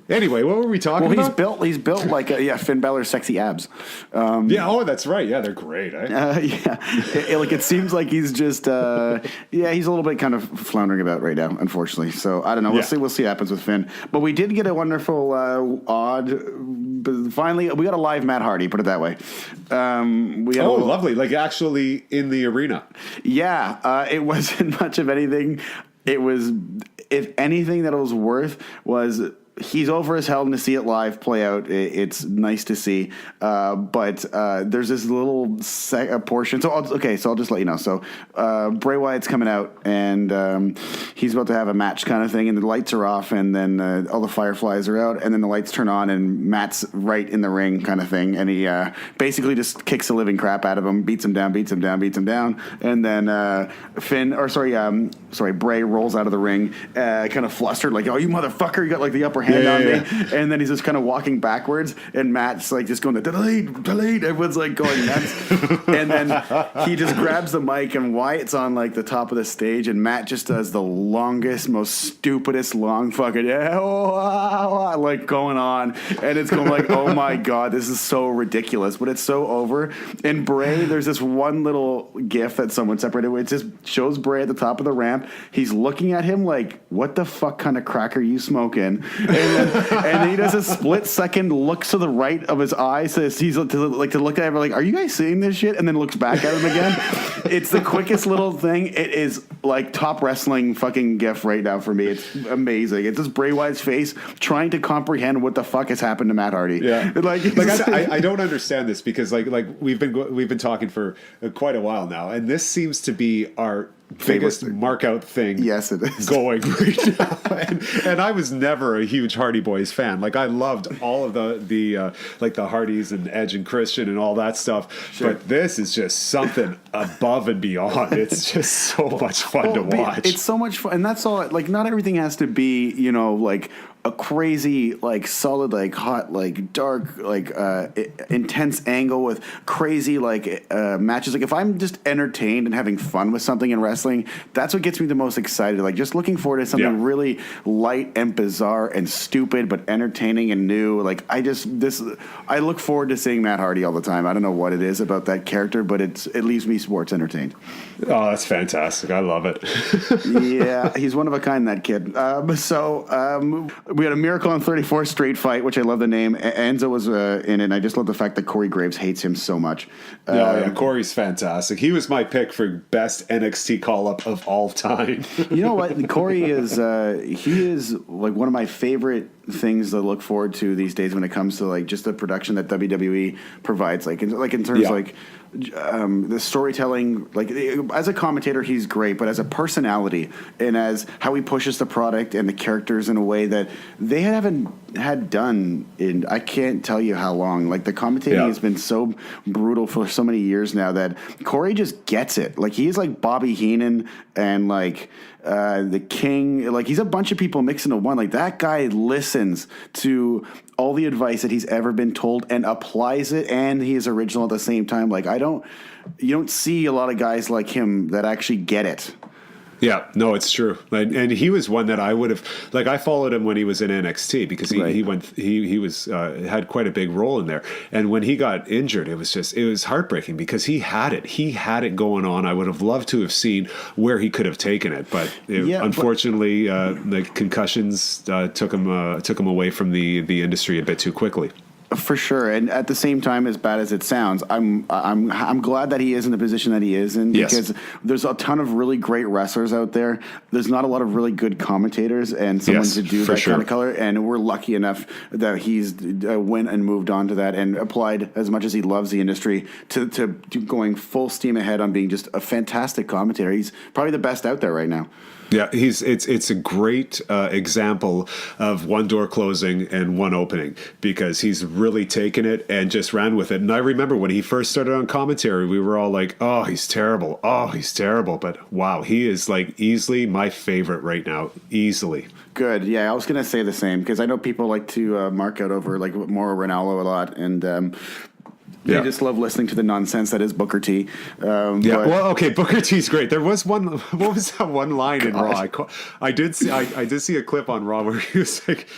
[SPEAKER 2] anyway, what were we talking about?
[SPEAKER 1] He's built like Finn Balor's sexy abs.
[SPEAKER 2] That's right. Yeah, they're great.
[SPEAKER 1] It seems like he's just he's a little bit kind of floundering about right now, unfortunately. So I don't know. We'll see what happens with Finn. But we did get a wonderful finally we got a live Matt Hardy, put it that way.
[SPEAKER 2] Lovely. Like actually in the arena.
[SPEAKER 1] Yeah, it wasn't much of anything. It was, if anything that it was worth was he's over as hell, and to see it live play out, it's nice to see. But there's this little portion. So I'll just let you know. So Bray Wyatt's coming out, and he's about to have a match kind of thing, and the lights are off, and then all the fireflies are out, and then the lights turn on, and Matt's right in the ring kind of thing, and he basically just kicks the living crap out of him, beats him down, and then Bray rolls out of the ring, kind of flustered, like, oh, you motherfucker, you got like the upper hand on me, and then he's just kind of walking backwards, and Matt's like just going to delete. Everyone's like going nuts, and then he just grabs the mic, and Wyatt's on like the top of the stage, and Matt just does the longest, most stupidest long fucking like going on, and it's going like, oh my god, this is so ridiculous, but it's so over. And Bray, there's this one little gif that someone separated with. It just shows Bray at the top of the ramp. He's looking at him like, what the fuck kind of crack are you smoking? And then he does a split second, looks to the right of his eye, says he's to look at him like, are you guys seeing this shit? And then looks back at him again. It's the quickest little thing. It is like top wrestling fucking gif right now for me. It's amazing. It's just Bray Wyatt's face trying to comprehend what the fuck has happened to Matt Hardy.
[SPEAKER 2] Yeah, I don't understand this because like we've been talking for quite a while now, and this seems to be our biggest mark-out thing.
[SPEAKER 1] Yes, it is
[SPEAKER 2] going right now. And I was never a huge Hardy Boys fan. Like I loved all of the like the Hardys and Edge and Christian and all that stuff. Sure. But this is just something above and beyond. It's just so much fun to watch.
[SPEAKER 1] It's so much fun, and that's all. Like not everything has to be, like a crazy, like solid, like hot, like dark, like intense angle with crazy like matches. Like if I'm just entertained and having fun with something in wrestling, that's what gets me the most excited. Like just looking forward to something really light and bizarre and stupid, but entertaining and new. Like I look forward to seeing Matt Hardy all the time. I don't know what it is about that character, but it leaves me sports entertained.
[SPEAKER 2] Oh, that's fantastic! I love it.
[SPEAKER 1] Yeah, he's one of a kind, that kid. We had a Miracle on 34th Street fight, which I love the name. Enzo was in it, and I just love the fact that Corey Graves hates him so much.
[SPEAKER 2] Corey's fantastic. He was my pick for best NXT call-up of all time.
[SPEAKER 1] You know what? Corey is he is like one of my favorite things to look forward to these days when it comes to like just the production that WWE provides. Like in terms like the storytelling, like as a commentator he's great, but as a personality and as how he pushes the product and the characters in a way that they haven't had done in I can't tell you how long. Like the commentating has been so brutal for so many years now that Corey just gets it. Like he's like Bobby Heenan and like the King. Like he's a bunch of people mixed into one. Like that guy listens to all the advice that he's ever been told and applies it, and he is original at the same time. Like you don't see a lot of guys like him that actually get it.
[SPEAKER 2] Yeah, no, it's true. And he was one that I would have, like, I followed him when he was in NXT because he was had quite a big role in there. And when he got injured, it was heartbreaking because he had it going on. I would have loved to have seen where he could have taken it, but unfortunately, the concussions took him away from the industry a bit too quickly.
[SPEAKER 1] For sure, and at the same time, as bad as it sounds, I'm glad that he is in the position that he is in, because there's a ton of really great wrestlers out there. There's not a lot of really good commentators and someone to do that kind of color, and we're lucky enough that he's went and moved on to that and applied as much as he loves the industry to going full steam ahead on being just a fantastic commentator. He's probably the best out there right now.
[SPEAKER 2] Yeah, it's a great example of one door closing and one opening, because he's really taken it and just ran with it. And I remember when he first started on commentary, we were all like, "Oh, he's terrible. Oh, he's terrible." But wow, he is like easily my favorite right now, easily.
[SPEAKER 1] Good. Yeah, I was going to say the same, because I know people like to mark out over like Mauro Ranallo a lot, and they just love listening to the nonsense that is Booker T.
[SPEAKER 2] Well, okay, Booker T's great. There was one. What was that one line in Raw? I did see a clip on Raw where he's like,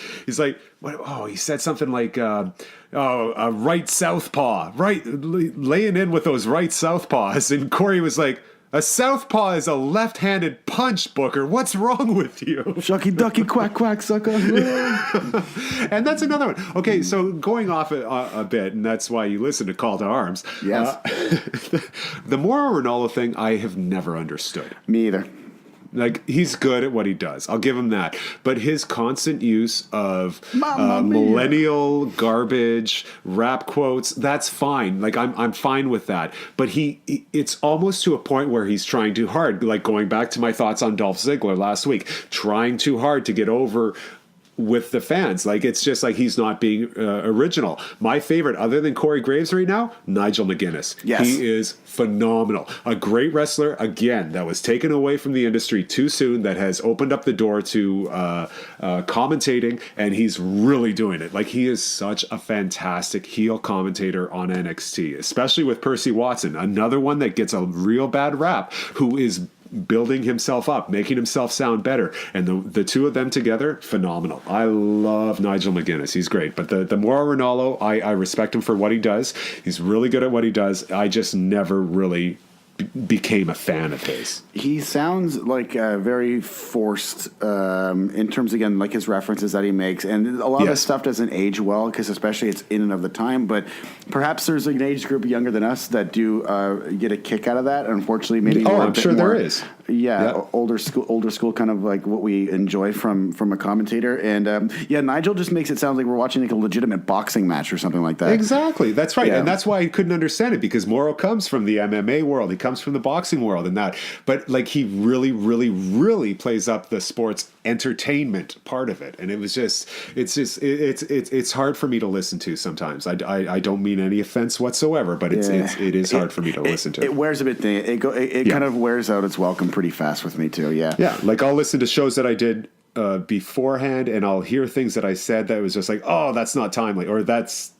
[SPEAKER 2] what? Oh, he said something like, right southpaw, right, laying in with those right southpaws, and Corey was like, a southpaw is a left-handed punch, Booker. What's wrong with you?
[SPEAKER 1] Shucky ducky quack quack sucker.
[SPEAKER 2] And that's another one. Okay, so going off a bit, and that's why you listen to Call to Arms.
[SPEAKER 1] Yes.
[SPEAKER 2] The Mauro Ranallo thing, I have never understood.
[SPEAKER 1] Me either.
[SPEAKER 2] Like, he's good at what he does. I'll give him that. But his constant use of millennial garbage, rap quotes, that's fine. Like, I'm fine with that. But it's almost to a point where he's trying too hard. Like, going back to my thoughts on Dolph Ziggler last week, trying too hard to get over with the fans. Like, it's just like he's not being original. My favorite, other than Corey Graves right now, Nigel McGuinness.
[SPEAKER 1] Yes.
[SPEAKER 2] He is phenomenal. A great wrestler, again, that was taken away from the industry too soon, that has opened up the door to commentating, and he's really doing it. Like, he is such a fantastic heel commentator on NXT, especially with Percy Watson, another one that gets a real bad rap, who is building himself up, making himself sound better. And the two of them together, phenomenal. I love Nigel McGuinness. He's great. But the Mauro Ranallo, I respect him for what he does. He's really good at what he does. I just never really became a fan of his.
[SPEAKER 1] He sounds like very forced in terms, again, like his references that he makes, and a lot of his stuff doesn't age well, because especially it's in and of the time. But perhaps there's an age group younger than us that do get a kick out of that. Unfortunately, maybe
[SPEAKER 2] I'm sure there is.
[SPEAKER 1] Yeah, older school, kind of like what we enjoy from a commentator. And Nigel just makes it sound like we're watching like a legitimate boxing match or something like that.
[SPEAKER 2] Exactly, that's right.
[SPEAKER 1] Yeah.
[SPEAKER 2] And that's why I couldn't understand it, because Mauro comes from the MMA world, he comes from the boxing world and that, but like, he really, really, really plays up the sports entertainment part of it. And it was just, it's hard for me to listen to sometimes. I don't mean any offense whatsoever, but it is hard for me to listen to.
[SPEAKER 1] It wears a bit thin. It kind of wears out its welcome pretty fast with me too. Yeah.
[SPEAKER 2] Like, I'll listen to shows that I did beforehand, and I'll hear things that I said that was just like, oh, that's not timely, or that's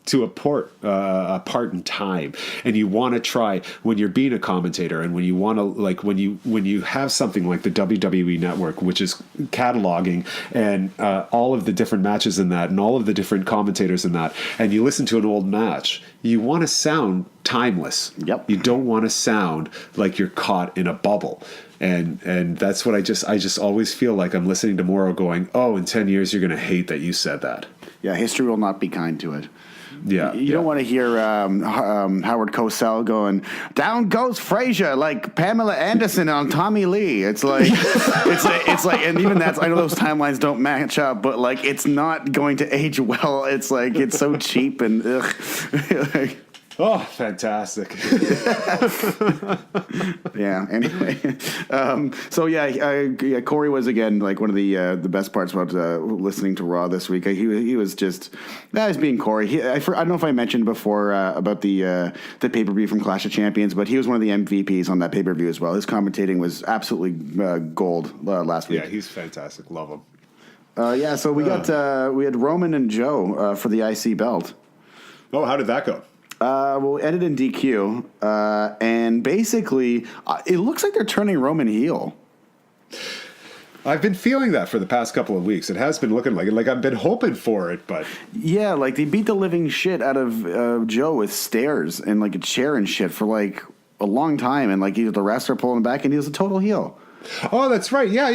[SPEAKER 2] to a part in time. And you want to try, when you're being a commentator, and when you want to, like, when you have something like the WWE Network, which is cataloging and all of the different matches in that, and all of the different commentators in that, and you listen to an old match, you want to sound timeless.
[SPEAKER 1] Yep.
[SPEAKER 2] You don't want to sound like you're caught in a bubble. And that's what I just always feel like I'm listening to Mauro going, oh, in 10 years you're going to hate that you said that.
[SPEAKER 1] Yeah, history will not be kind to it.
[SPEAKER 2] Yeah,
[SPEAKER 1] you don't want to hear Howard Cosell going, "Down goes Frazier," like Pamela Anderson on Tommy Lee. It's like, it's like, and even that's, I know those timelines don't match up, but like, it's not going to age well. It's like, it's so cheap and ugh.
[SPEAKER 2] Oh, fantastic.
[SPEAKER 1] Yeah, anyway. Corey was, again, like one of the best parts about listening to Raw this week. He was just, that was being Corey. I don't know if I mentioned before about the pay-per-view from Clash of Champions, but he was one of the MVPs on that pay-per-view as well. His commentating was absolutely gold last week.
[SPEAKER 2] Yeah, he's fantastic. Love him.
[SPEAKER 1] So we had Roman and Joe for the IC belt.
[SPEAKER 2] Oh, how did that go?
[SPEAKER 1] Well, it ended in DQ, and basically, it looks like they're turning Roman heel.
[SPEAKER 2] I've been feeling that for the past couple of weeks. It has been looking like it. Like, I've been hoping for it, but
[SPEAKER 1] yeah, like they beat the living shit out of Joe with stairs and like a chair and shit for like a long time, and like the refs are pulling him back, and he was a total heel.
[SPEAKER 2] Oh, that's right. Yeah.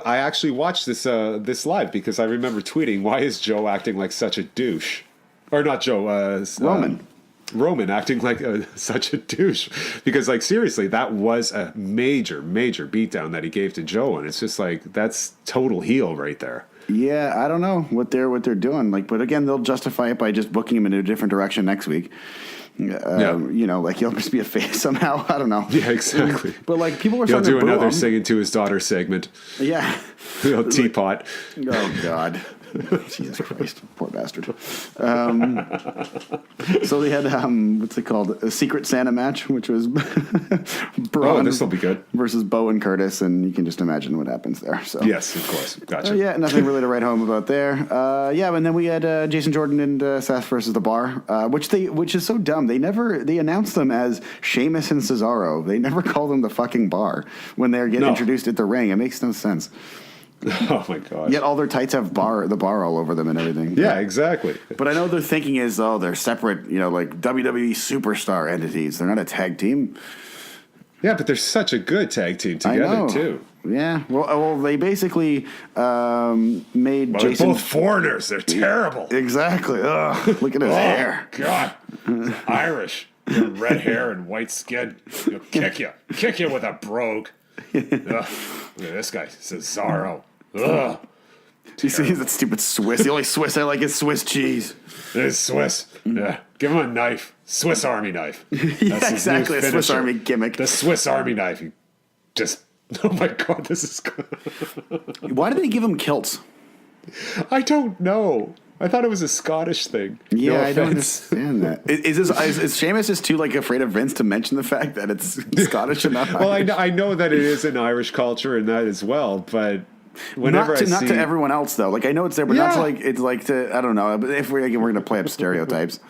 [SPEAKER 2] I actually watched this live, because I remember tweeting, "Why is Joe acting like such a douche?" or not Joe, Roman acting like such a douche, because like seriously, that was a major beatdown that he gave to Joe, and it's just like that's total heel right there.
[SPEAKER 1] Yeah, I don't know what they're doing. Like, but again, they'll justify it by just booking him in a different direction next week. You know, like he'll just be a face somehow. I don't know.
[SPEAKER 2] Yeah, exactly.
[SPEAKER 1] But like people were
[SPEAKER 2] he'll
[SPEAKER 1] starting
[SPEAKER 2] do
[SPEAKER 1] to boo
[SPEAKER 2] another
[SPEAKER 1] him.
[SPEAKER 2] singing to his daughter segment.
[SPEAKER 1] Yeah,
[SPEAKER 2] Teapot.
[SPEAKER 1] Oh God. Jesus Christ, poor bastard. So they had what's it called? A Secret Santa match, which was Braun
[SPEAKER 2] this will be good
[SPEAKER 1] versus Bo and Curtis, and you can just imagine what happens there. So
[SPEAKER 2] yes, of course, gotcha.
[SPEAKER 1] Yeah, nothing really to write home about there. Yeah, and then we had Jason Jordan and Seth versus The Bar, which is so dumb. They announced them as Sheamus and Cesaro. They never call them the fucking Bar when they get introduced at the ring. It makes no sense.
[SPEAKER 2] Oh my god!
[SPEAKER 1] Yet all their tights have the bar all over them and everything.
[SPEAKER 2] Yeah, exactly.
[SPEAKER 1] But I know their thinking is, they're separate, like WWE superstar entities. They're not a tag team.
[SPEAKER 2] Yeah, but they're such a good tag team together too.
[SPEAKER 1] Yeah. Well, they basically made Jason.
[SPEAKER 2] They're both foreigners. They're terrible.
[SPEAKER 1] Exactly. Ugh, look at his hair.
[SPEAKER 2] God, Irish, red hair and white skin. He'll kick you with a brogue. Ugh. Look at this guy, Cesaro. Ugh.
[SPEAKER 1] You see that stupid Swiss? The only Swiss I like is Swiss cheese.
[SPEAKER 2] It is Swiss. Yeah. Give him a knife. Swiss Army knife.
[SPEAKER 1] Yeah, exactly. A Swiss Army gimmick.
[SPEAKER 2] The Swiss Army knife. You just, oh my God, this is good.
[SPEAKER 1] Why do they give him kilts?
[SPEAKER 2] I don't know. I thought it was a Scottish thing.
[SPEAKER 1] Yeah,
[SPEAKER 2] no
[SPEAKER 1] I don't understand that. Is Sheamus just too afraid of Vince to mention the fact that it's Scottish and not
[SPEAKER 2] Well, I know that it is an Irish culture and that as well, but whenever
[SPEAKER 1] not to everyone else though. Like I know it's there, but not to I don't know. But if we're going to play up stereotypes.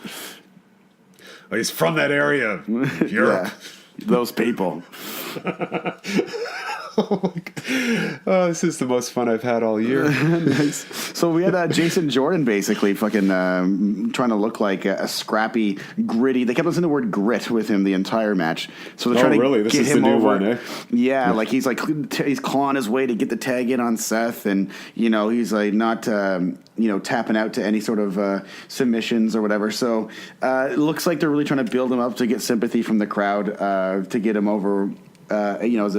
[SPEAKER 2] Well, he's from that area of Europe.
[SPEAKER 1] Yeah, those people.
[SPEAKER 2] Oh, this is the most fun I've had all year.
[SPEAKER 1] Nice. So we had Jason Jordan basically fucking trying to look like a scrappy, gritty. They kept using the word grit with him the entire match. So they're trying to get him over.
[SPEAKER 2] One, eh?
[SPEAKER 1] Yeah, like he's clawing his way to get the tag in on Seth, and he's like not tapping out to any sort of submissions or whatever. So it looks like they're really trying to build him up to get sympathy from the crowd to get him over. As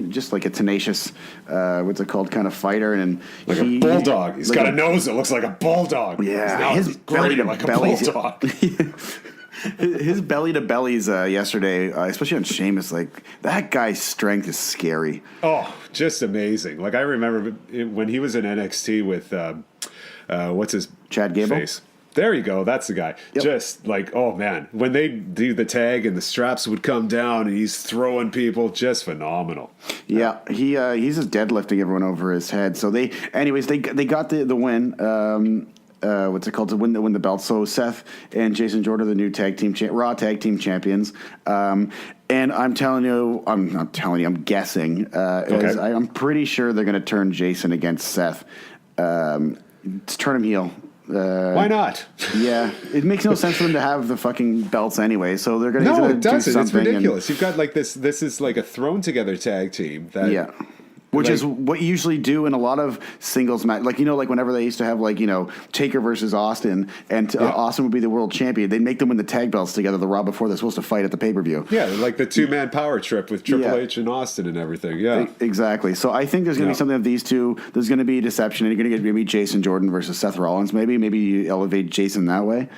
[SPEAKER 1] just like a tenacious, what's it called, kind of fighter, and
[SPEAKER 2] like a bulldog. He's got a nose that looks like a bulldog.
[SPEAKER 1] Yeah, his belly to
[SPEAKER 2] like
[SPEAKER 1] bellies.
[SPEAKER 2] A bulldog.
[SPEAKER 1] His belly to bellies yesterday, especially on Sheamus, like that guy's strength is scary.
[SPEAKER 2] Oh, just amazing! Like I remember when he was in NXT with what's his
[SPEAKER 1] Chad Gable
[SPEAKER 2] face. There you go. That's the guy. Yep. Just like, oh man, when they do the tag and the straps would come down and he's throwing people, just phenomenal.
[SPEAKER 1] Yeah, he's just deadlifting everyone over his head. So they got the win. What's it called, to win the belt? So Seth and Jason Jordan are the new Raw tag team champions. And I'm telling you, I'm not telling you, I'm guessing. Okay. I'm pretty sure they're going to turn Jason against Seth. Turn him heel.
[SPEAKER 2] Why not?
[SPEAKER 1] Yeah, it makes no sense for them to have the fucking belts anyway. So they're going to
[SPEAKER 2] no, it doesn't. It's ridiculous. You've got like this. This is like a thrown together tag team. That,
[SPEAKER 1] which is what you usually do in a lot of singles match. Like like whenever they used to have Taker versus Austin, and Austin would be the world champion. They'd make them win the tag belts together the Raw before they're supposed to fight at the pay-per-view.
[SPEAKER 2] Yeah, like the 2-man power trip with Triple H and Austin and everything. Yeah,
[SPEAKER 1] exactly. So I think there's going to be something of these two. There's going to be deception, and you're going to get maybe Jason Jordan versus Seth Rollins. Maybe you elevate Jason that way.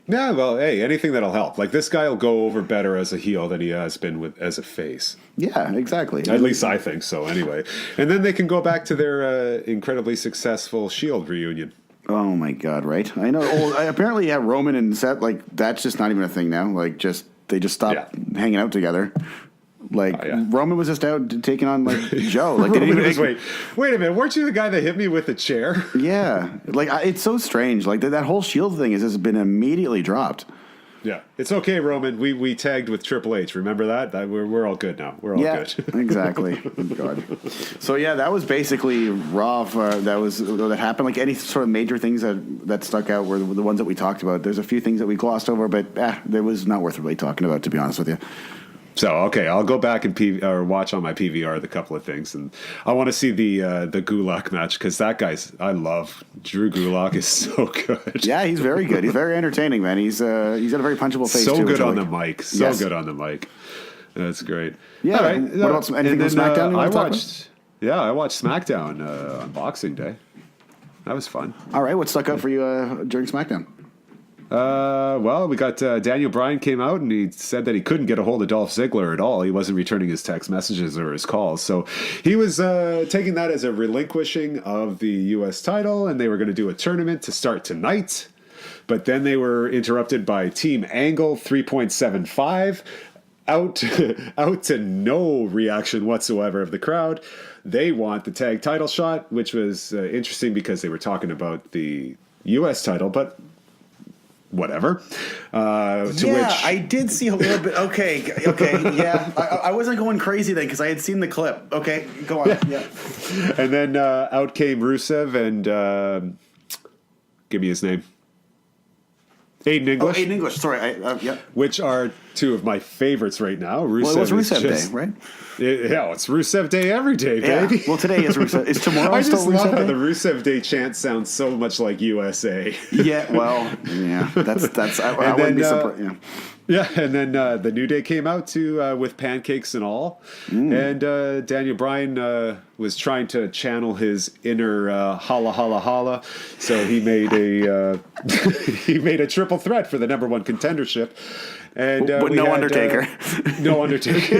[SPEAKER 2] Yeah, well, hey, anything that'll help. Like this guy will go over better as a heel than he has been as a face.
[SPEAKER 1] Yeah, exactly.
[SPEAKER 2] At least I think so. Anyway, and then they can go back to their incredibly successful Shield reunion.
[SPEAKER 1] Oh my God! Right? I know. Apparently, Roman and Seth, like that's just not even a thing now. Like, they just stopped hanging out together. Like Roman was just out taking on Joe. Like they didn't even
[SPEAKER 2] wait a minute, weren't you the guy that hit me with the chair?
[SPEAKER 1] Yeah, like it's so strange. Like that whole Shield thing has just been immediately dropped.
[SPEAKER 2] Yeah, it's okay, Roman. We tagged with Triple H. Remember that? We're all good now. We're all good.
[SPEAKER 1] Exactly. Oh, God. So that was basically Raw. That happened. Like any sort of major things that stuck out were the ones that we talked about. There's a few things that we glossed over, but it was not worth really talking about, to be honest with you.
[SPEAKER 2] So okay, I'll go back and or watch on my PVR the couple of things, and I want to see the Gulak match because I love Drew Gulak is so good.
[SPEAKER 1] Yeah, he's very good. He's very entertaining, man. He's got a very punchable face.
[SPEAKER 2] So
[SPEAKER 1] too,
[SPEAKER 2] good on the mic. So
[SPEAKER 1] Yes.
[SPEAKER 2] good on the mic. That's great.
[SPEAKER 1] Yeah.
[SPEAKER 2] All right.
[SPEAKER 1] What about anything with Smackdown?
[SPEAKER 2] I watched Smackdown on Boxing Day. That was fun.
[SPEAKER 1] All right, what stuck out for you during Smackdown?
[SPEAKER 2] Well, we got Daniel Bryan came out and he said that he couldn't get a hold of Dolph Ziggler at all. He wasn't returning his text messages or his calls. So he was taking that as a relinquishing of the U.S. title, and they were going to do a tournament to start tonight. But then they were interrupted by Team Angle 3.75. Out to no reaction whatsoever of the crowd. They want the tag title shot, which was interesting because they were talking about the U.S. title, but whatever.
[SPEAKER 1] I did see a little bit. Okay, yeah. I wasn't going crazy then because I had seen the clip. Okay, go on. Yeah.
[SPEAKER 2] And then out came Rusev and give me his name. Aiden English.
[SPEAKER 1] Aiden English. Sorry. Yeah.
[SPEAKER 2] Which are two of my favorites right now. Rusev
[SPEAKER 1] Well, it was Rusev
[SPEAKER 2] Day,
[SPEAKER 1] right?
[SPEAKER 2] It's Rusev Day every day, baby.
[SPEAKER 1] Yeah. Well, today is Rusev. Is tomorrow
[SPEAKER 2] I
[SPEAKER 1] still
[SPEAKER 2] just
[SPEAKER 1] Rusev
[SPEAKER 2] love how
[SPEAKER 1] Day?
[SPEAKER 2] the Rusev Day chant sounds so much like USA.
[SPEAKER 1] Yeah. Well. Yeah. That's. I wouldn't be surprised. Yeah.
[SPEAKER 2] Yeah, and then the New Day came out to with pancakes and all, and Daniel Bryan was trying to channel his inner holla holla holla, so he made a he made a triple threat for the number one contendership, and
[SPEAKER 1] but no Undertaker,
[SPEAKER 2] no Undertaker,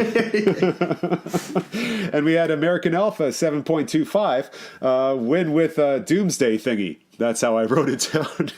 [SPEAKER 2] and we had American Alpha 7.25 win with Doomsday thingy. That's how I wrote it down.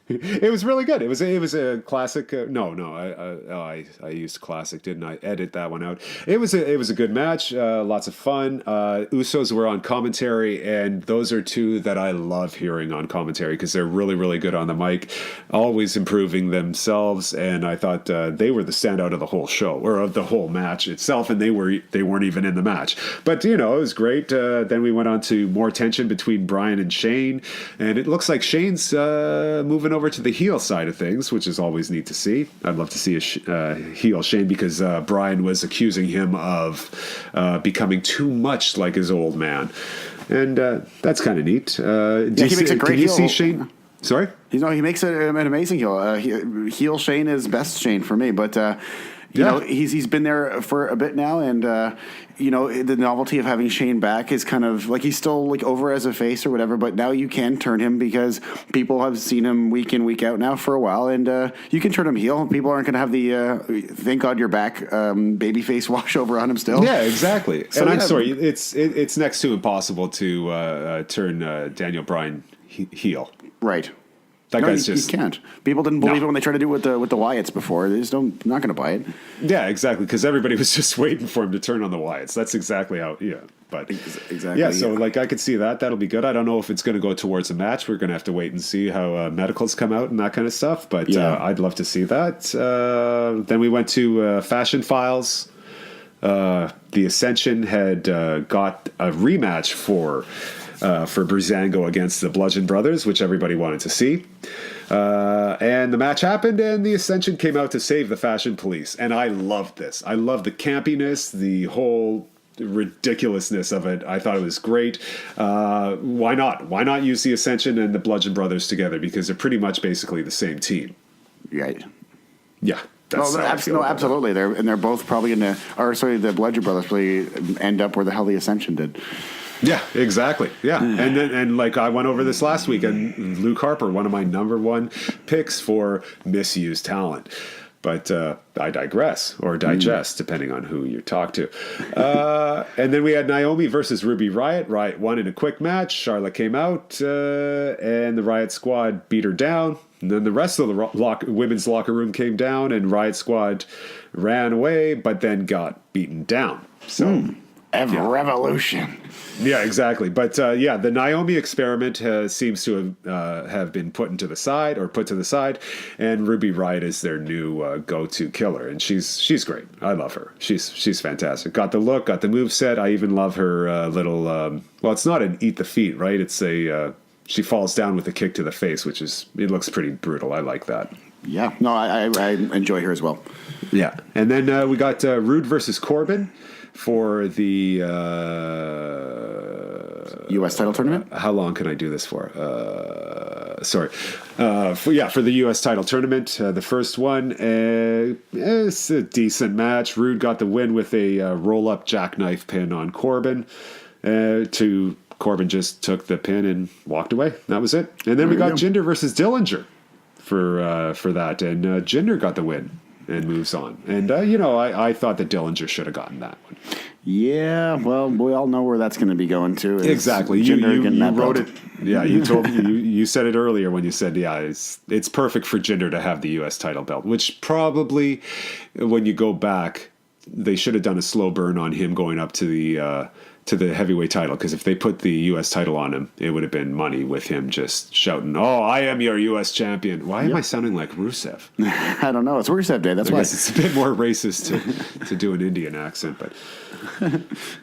[SPEAKER 2] It was really good. It was a classic. I used classic, didn't I? Edit that one out. It was a good match. Lots of fun. Usos were on commentary, and those are two that I love hearing on commentary because they're really, really good on the mic, always improving themselves. And I thought they were the standout of the whole show or of the whole match itself, and they weren't even in the match. But it was great. Then we went on to more tension between Bryan and Shane, and it looks like Shane's moving over to the heel side of things, which is always neat to see. I'd love to see a heel Shane because Bryan was accusing him of becoming too much like his old man, and that's kind of neat.
[SPEAKER 1] He makes a great
[SPEAKER 2] Can you
[SPEAKER 1] heel.
[SPEAKER 2] see Shane? Sorry?
[SPEAKER 1] He makes an amazing heel. Heel Shane is best Shane for me, but he's been there for a bit now, and the novelty of having Shane back is kind of like he's still like over as a face or whatever, but now you can turn him because people have seen him week in, week out now for a while, and you can turn him heel. People aren't going to have the thank God you're back babyface wash over on him still.
[SPEAKER 2] Yeah, exactly.
[SPEAKER 1] So,
[SPEAKER 2] and I'm sorry, it's next to impossible to turn Daniel Bryan heel.
[SPEAKER 1] Right.
[SPEAKER 2] That guy's
[SPEAKER 1] you can't. People didn't believe it when they tried to do it with the Wyatts before. They just not going to buy it.
[SPEAKER 2] Yeah, exactly. Because everybody was just waiting for him to turn on the Wyatts. That's exactly how. Yeah, but
[SPEAKER 1] exactly.
[SPEAKER 2] Yeah, so I could see that. That'll be good. I don't know if it's going to go towards a match. We're going to have to wait and see how medicals come out and that kind of stuff. But I'd love to see that. Then we went to Fashion Files. The Ascension had got a rematch for Breezango against the Bludgeon Brothers, which everybody wanted to see. And the match happened, and the Ascension came out to save the Fashion Police. And I loved this. I love the campiness, the whole ridiculousness of it. I thought it was great. Why not? Why not use the Ascension and the Bludgeon Brothers together? Because they're pretty much basically the same team.
[SPEAKER 1] Right.
[SPEAKER 2] Yeah.
[SPEAKER 1] Absolutely. They're both probably the Bludgeon Brothers probably end up where the hell the Ascension did.
[SPEAKER 2] Yeah, exactly. Yeah, and I went over this last week, and Luke Harper, one of my number one picks for misused talent. But I digress, or digest, depending on who you talk to. And then we had Naomi versus Ruby Riott. Riott won in a quick match. Charlotte came out, and the Riott Squad beat her down. And then the rest of the women's locker room came down, and Riott Squad ran away, but then got beaten down. So.
[SPEAKER 1] Revolution.
[SPEAKER 2] Yeah, exactly. But the Naomi experiment seems to have been put to the side, and Ruby Riott is their new go-to killer, and she's great. I love her. She's fantastic. Got the look, got the moveset. I even love her little. It's not an eat the feet, right? It's a she falls down with a kick to the face, it looks pretty brutal. I like that.
[SPEAKER 1] Yeah. No, I enjoy her as well.
[SPEAKER 2] Yeah. And then we got Rude versus Corbin for the
[SPEAKER 1] U.S. title tournament?
[SPEAKER 2] How long can I do this for? For the U.S. title tournament. The first one, it's a decent match. Rude got the win with a roll-up jackknife pin on Corbin. Corbin just took the pin and walked away. That was it. And then we got Jinder versus Dillinger for that. And Jinder got the win and moves on. And, I thought that Dillinger should have gotten that one.
[SPEAKER 1] Yeah, well, we all know where that's going to be going to.
[SPEAKER 2] Exactly. You wrote it. Yeah, you told me. You said it earlier when you said, it's perfect for Jinder to have the U.S. title belt, which probably, when you go back, they should have done a slow burn on him going up to the heavyweight title, because if they put the U.S. title on him, it would have been money with him just shouting, "Oh, I am your U.S. champion." Why am I sounding like Rusev?
[SPEAKER 1] I don't know. It's Rusev Day. That's why.
[SPEAKER 2] It's a bit more racist to do an Indian accent, but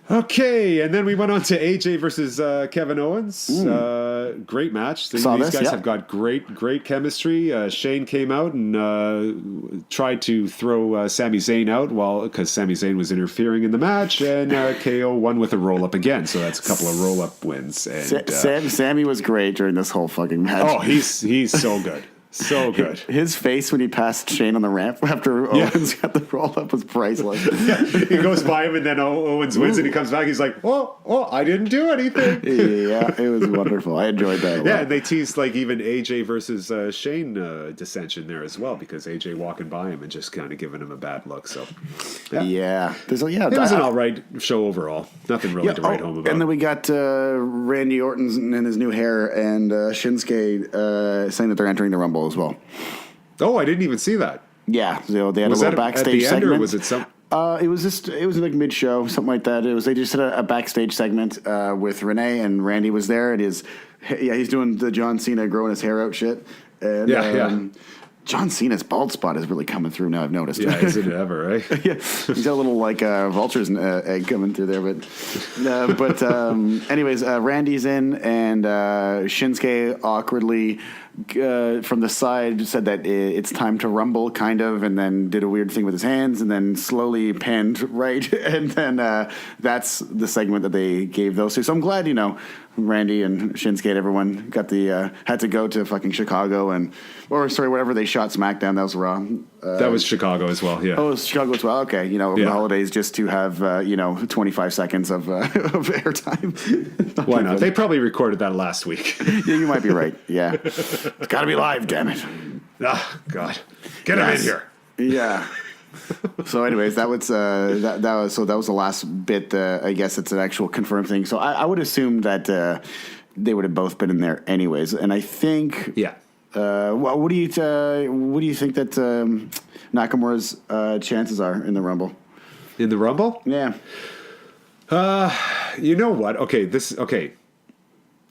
[SPEAKER 2] okay. And then we went on to AJ versus Kevin Owens. Great match. These guys have got great chemistry. Shane came out and tried to throw Sami Zayn out because Sami Zayn was interfering in the match, and KO won with a roll-up again. So that's a couple of roll-up wins. And
[SPEAKER 1] Sammy was great during this whole fucking match.
[SPEAKER 2] Oh, he's so good. So good.
[SPEAKER 1] His face when he passed Shane on the ramp after Owens got the roll up was priceless.
[SPEAKER 2] Yeah, he goes by him and then Owens wins and he comes back. He's like, oh, I didn't do anything.
[SPEAKER 1] Yeah, it was wonderful. I enjoyed that.
[SPEAKER 2] Yeah, and they teased like even AJ versus Shane dissension there as well, because AJ walking by him and just kind of giving him a bad look. So
[SPEAKER 1] yeah.
[SPEAKER 2] It was an all right show overall. Nothing really to write home about.
[SPEAKER 1] And then we got Randy Orton and his new hair and Shinsuke saying that they're entering the Rumble as well.
[SPEAKER 2] Oh, I didn't even see that.
[SPEAKER 1] Yeah, so they had a little backstage segment. Or was
[SPEAKER 2] it some?
[SPEAKER 1] It was like mid-show, something like that. They just had a backstage segment with Renee, and Randy was there, and he's doing the John Cena growing his hair out shit. And, John Cena's bald spot is really coming through now, I've noticed.
[SPEAKER 2] Yeah, isn't it ever, right?
[SPEAKER 1] Yeah, he's got a little vulture's egg coming through there. But anyways, Randy's in, and Shinsuke awkwardly from the side said that it's time to rumble, kind of, and then did a weird thing with his hands, and then slowly panned right. And then that's the segment that they gave those two. So I'm glad, Randy and Shinsuke and everyone got had to go to fucking Chicago wherever they shot SmackDown. That was Raw.
[SPEAKER 2] That was Chicago as well, yeah.
[SPEAKER 1] Oh, it was Chicago as well. Okay, over the holidays, just to have 25 seconds of airtime.
[SPEAKER 2] Why not? They probably recorded that last week.
[SPEAKER 1] Yeah, you might be right. Yeah, it's got to be live. Damn it!
[SPEAKER 2] Oh God, get him in here.
[SPEAKER 1] Yeah. So, anyways, that was the last bit. I guess it's an actual confirmed thing. So, I would assume that they would have both been in there anyways. And I think, what do you think that Nakamura's chances are in the Rumble?
[SPEAKER 2] In the Rumble?
[SPEAKER 1] Yeah.
[SPEAKER 2] You know what? Okay.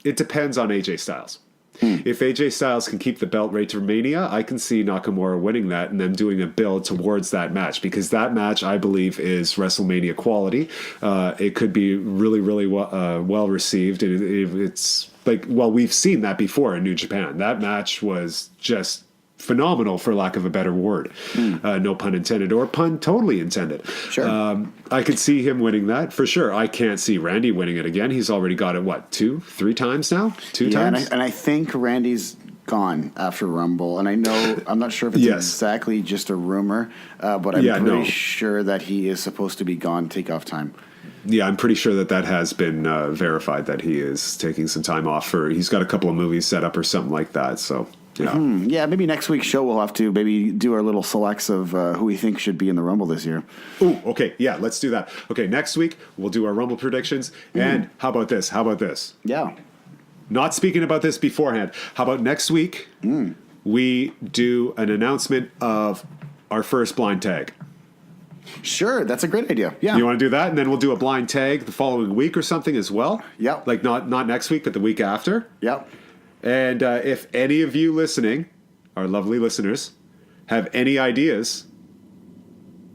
[SPEAKER 2] It depends on AJ Styles. If AJ Styles can keep the belt right to Mania, I can see Nakamura winning that and then doing a build towards that match, because that match, I believe, is WrestleMania quality. It could be really, really well received. It's like, we've seen that before in New Japan. That match was just phenomenal, for lack of a better word. No pun intended, or pun totally intended.
[SPEAKER 1] Sure.
[SPEAKER 2] I could see him winning that for sure. I can't see Randy winning it again. He's already got it, 2-3 times now? Two times?
[SPEAKER 1] And I think Randy's gone after Rumble, and I'm not sure if it's exactly just a rumor, but I'm pretty sure that he is supposed to be gone takeoff time.
[SPEAKER 2] Yeah, I'm pretty sure that has been verified, that he is taking some time off. He's got a couple of movies set up or something like that, so... Yeah.
[SPEAKER 1] Yeah, maybe next week's show we'll have to maybe do our little selects of who we think should be in the Rumble this year.
[SPEAKER 2] Ooh, okay. Yeah, let's do that. Okay, next week we'll do our Rumble predictions. And how about this?
[SPEAKER 1] Yeah.
[SPEAKER 2] Not speaking about this beforehand. How about next week we do an announcement of our first blind tag?
[SPEAKER 1] Sure, that's a great idea. Yeah.
[SPEAKER 2] You want to do that? And then we'll do a blind tag the following week or something as well?
[SPEAKER 1] Yep.
[SPEAKER 2] Like not next week, but the week after?
[SPEAKER 1] Yep.
[SPEAKER 2] And if any of you listening, our lovely listeners, have any ideas,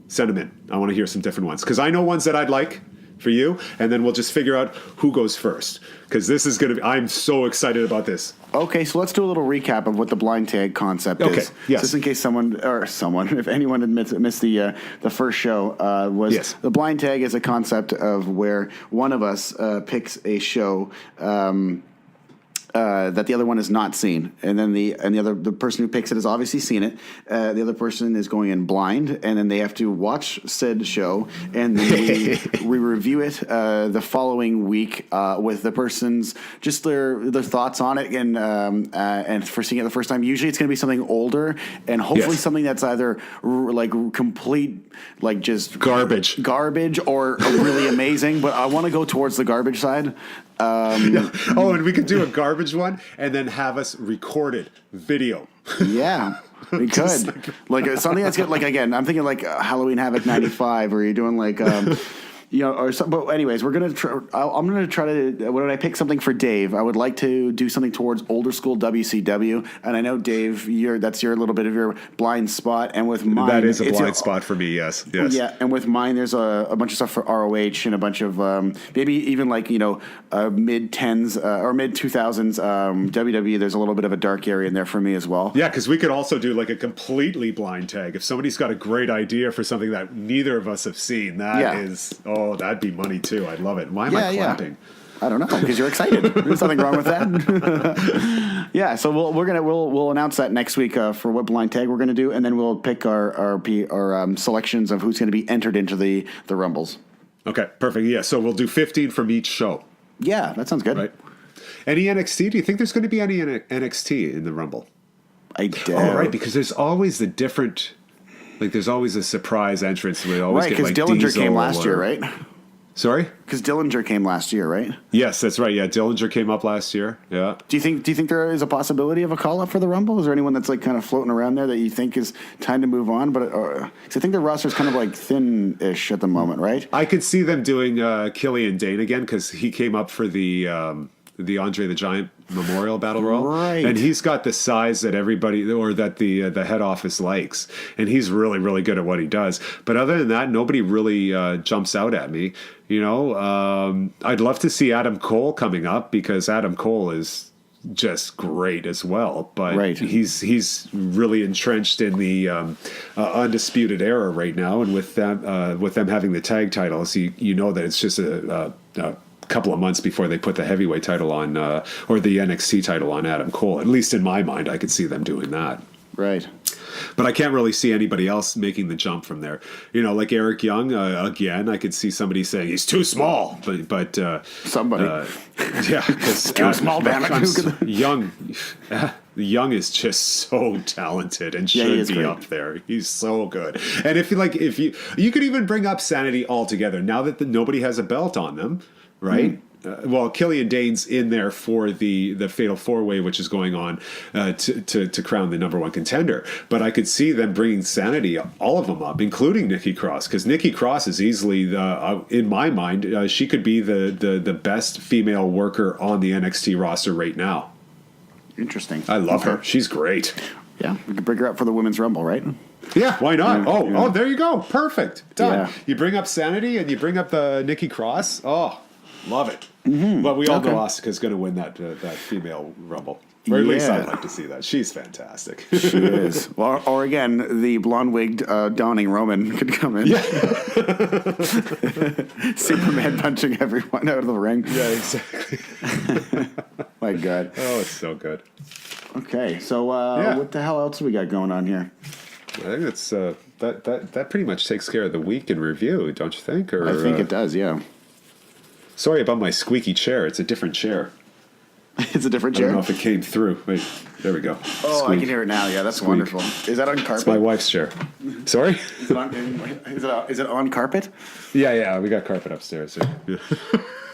[SPEAKER 2] send them in. I want to hear some different ones, because I know ones that I'd like. for you, and then we'll just figure out who goes first. Because this is going to be, I'm so excited about this.
[SPEAKER 1] Okay, so let's do a little recap of what the blind tag concept is.
[SPEAKER 2] Yes.
[SPEAKER 1] Just in case if anyone had missed the first show, the blind tag is a concept of where one of us picks a show that the other one has not seen, and then the person who picks it has obviously seen it. The other person is going in blind, and then they have to watch said show, and then we review it the following week with the person's just their thoughts on it, and for seeing it the first time. Usually, it's going to be something older, and hopefully something that's either like complete, like just garbage, or really amazing. But I want to go towards the garbage side.
[SPEAKER 2] Oh, and we could do a garbage one and then have us recorded video.
[SPEAKER 1] Yeah, we could. Like something that's good. Like, again, I'm thinking like Halloween Havoc 95, where you're doing like, or something. But anyways, we're going to I'm going to try to, when I pick something for Dave, I would like to do something towards older school WCW. And I know, Dave, that's your little bit of your blind spot. And with mine,
[SPEAKER 2] that is a blind spot for me. Yes.
[SPEAKER 1] Yeah. And with mine, there's a bunch of stuff for ROH and a bunch of, maybe even like, mid 10s or mid 2000s, WWE. There's a little bit of a dark area in there for me as well.
[SPEAKER 2] Yeah. Cause we could also do like a completely blind tag. If somebody's got a great idea for something that neither of us have seen, that'd be money too. I'd love it. Why am I clapping?
[SPEAKER 1] I don't know, because you're excited. There's nothing wrong with that. Yeah, so we'll announce that next week for what blind tag we're gonna do, and then we'll pick our selections of who's gonna be entered into the Rumbles.
[SPEAKER 2] Okay, perfect. Yeah, so we'll do 15 from each show.
[SPEAKER 1] Yeah, that sounds good.
[SPEAKER 2] Right. Any NXT? Do you think there's going to be any NXT in the Rumble?
[SPEAKER 1] I doubt.
[SPEAKER 2] Oh, right, because there's always the different. Like, there's always a surprise entrance. We always
[SPEAKER 1] right,
[SPEAKER 2] get like
[SPEAKER 1] Dillinger
[SPEAKER 2] Diesel
[SPEAKER 1] came last year, right?
[SPEAKER 2] Sorry?
[SPEAKER 1] Because Dillinger came last year, right?
[SPEAKER 2] Yes, that's right. Yeah, Dillinger came up last year. Yeah.
[SPEAKER 1] Do you think there is a possibility of a call up for the Rumble? Is there anyone that's like kind of floating around there that you think is time to move on? But cause I think the roster is kind of like thin-ish at the moment, right?
[SPEAKER 2] I could see them doing Killian Dane again, because he came up for the Andre the Giant Memorial Battle Royal,
[SPEAKER 1] right?
[SPEAKER 2] And he's got the size that everybody, or that the head office likes, and he's really, really good at what he does. But other than that, nobody really jumps out at me. I'd love to see Adam Cole coming up, because Adam Cole is just great as well. But he's really entrenched in the undisputed era right now, and with them having the tag titles, that it's just a couple of months before they put the heavyweight title on, or the NXT title on Adam Cole. At least in my mind, I could see them doing that.
[SPEAKER 1] Right.
[SPEAKER 2] But I can't really see anybody else making the jump from there. Like Eric Young, again, I could see somebody saying he's too small. But
[SPEAKER 1] somebody.
[SPEAKER 2] Yeah.
[SPEAKER 1] Too small, damn it.
[SPEAKER 2] Young is just so talented and should be up there. He's so good. And if you could even bring up Sanity altogether now that nobody has a belt on them. Right. Well, Killian Dane's in there for the Fatal 4-Way, which is going on to crown the number one contender. But I could see them bringing Sanity, all of them up, including Nikki Cross, because Nikki Cross is easily, in my mind, she could be the best female worker on the NXT roster right now.
[SPEAKER 1] Interesting.
[SPEAKER 2] I love her. She's great.
[SPEAKER 1] Yeah, we could bring her up for the Women's Rumble, right?
[SPEAKER 2] Yeah, why not? Oh, there you go. Perfect. Done.
[SPEAKER 1] Yeah.
[SPEAKER 2] You bring up Sanity and you bring up the Nikki Cross. Oh, love it. Mm-hmm. But we all know Asuka's going to win that female Rumble. Or at least I'd like to see that. She's fantastic.
[SPEAKER 1] She is. Or again, the blonde-wigged Dawning Roman could come in. Yeah. Superman punching everyone out of the ring.
[SPEAKER 2] Yeah, exactly.
[SPEAKER 1] My God.
[SPEAKER 2] Oh, it's so good.
[SPEAKER 1] Okay, so what the hell else we got going on here?
[SPEAKER 2] I think it's that pretty much takes care of the week in review, don't you think? Or
[SPEAKER 1] I think it does, yeah.
[SPEAKER 2] Sorry about my squeaky chair. It's a different chair.
[SPEAKER 1] It's a different chair?
[SPEAKER 2] I don't know if it came through. Wait, there we go.
[SPEAKER 1] Oh, Squeak. I can hear it now. Yeah, that's wonderful. Is that on carpet?
[SPEAKER 2] It's my wife's chair. Sorry?
[SPEAKER 1] Is it on carpet?
[SPEAKER 2] Yeah, we got carpet upstairs. Yeah.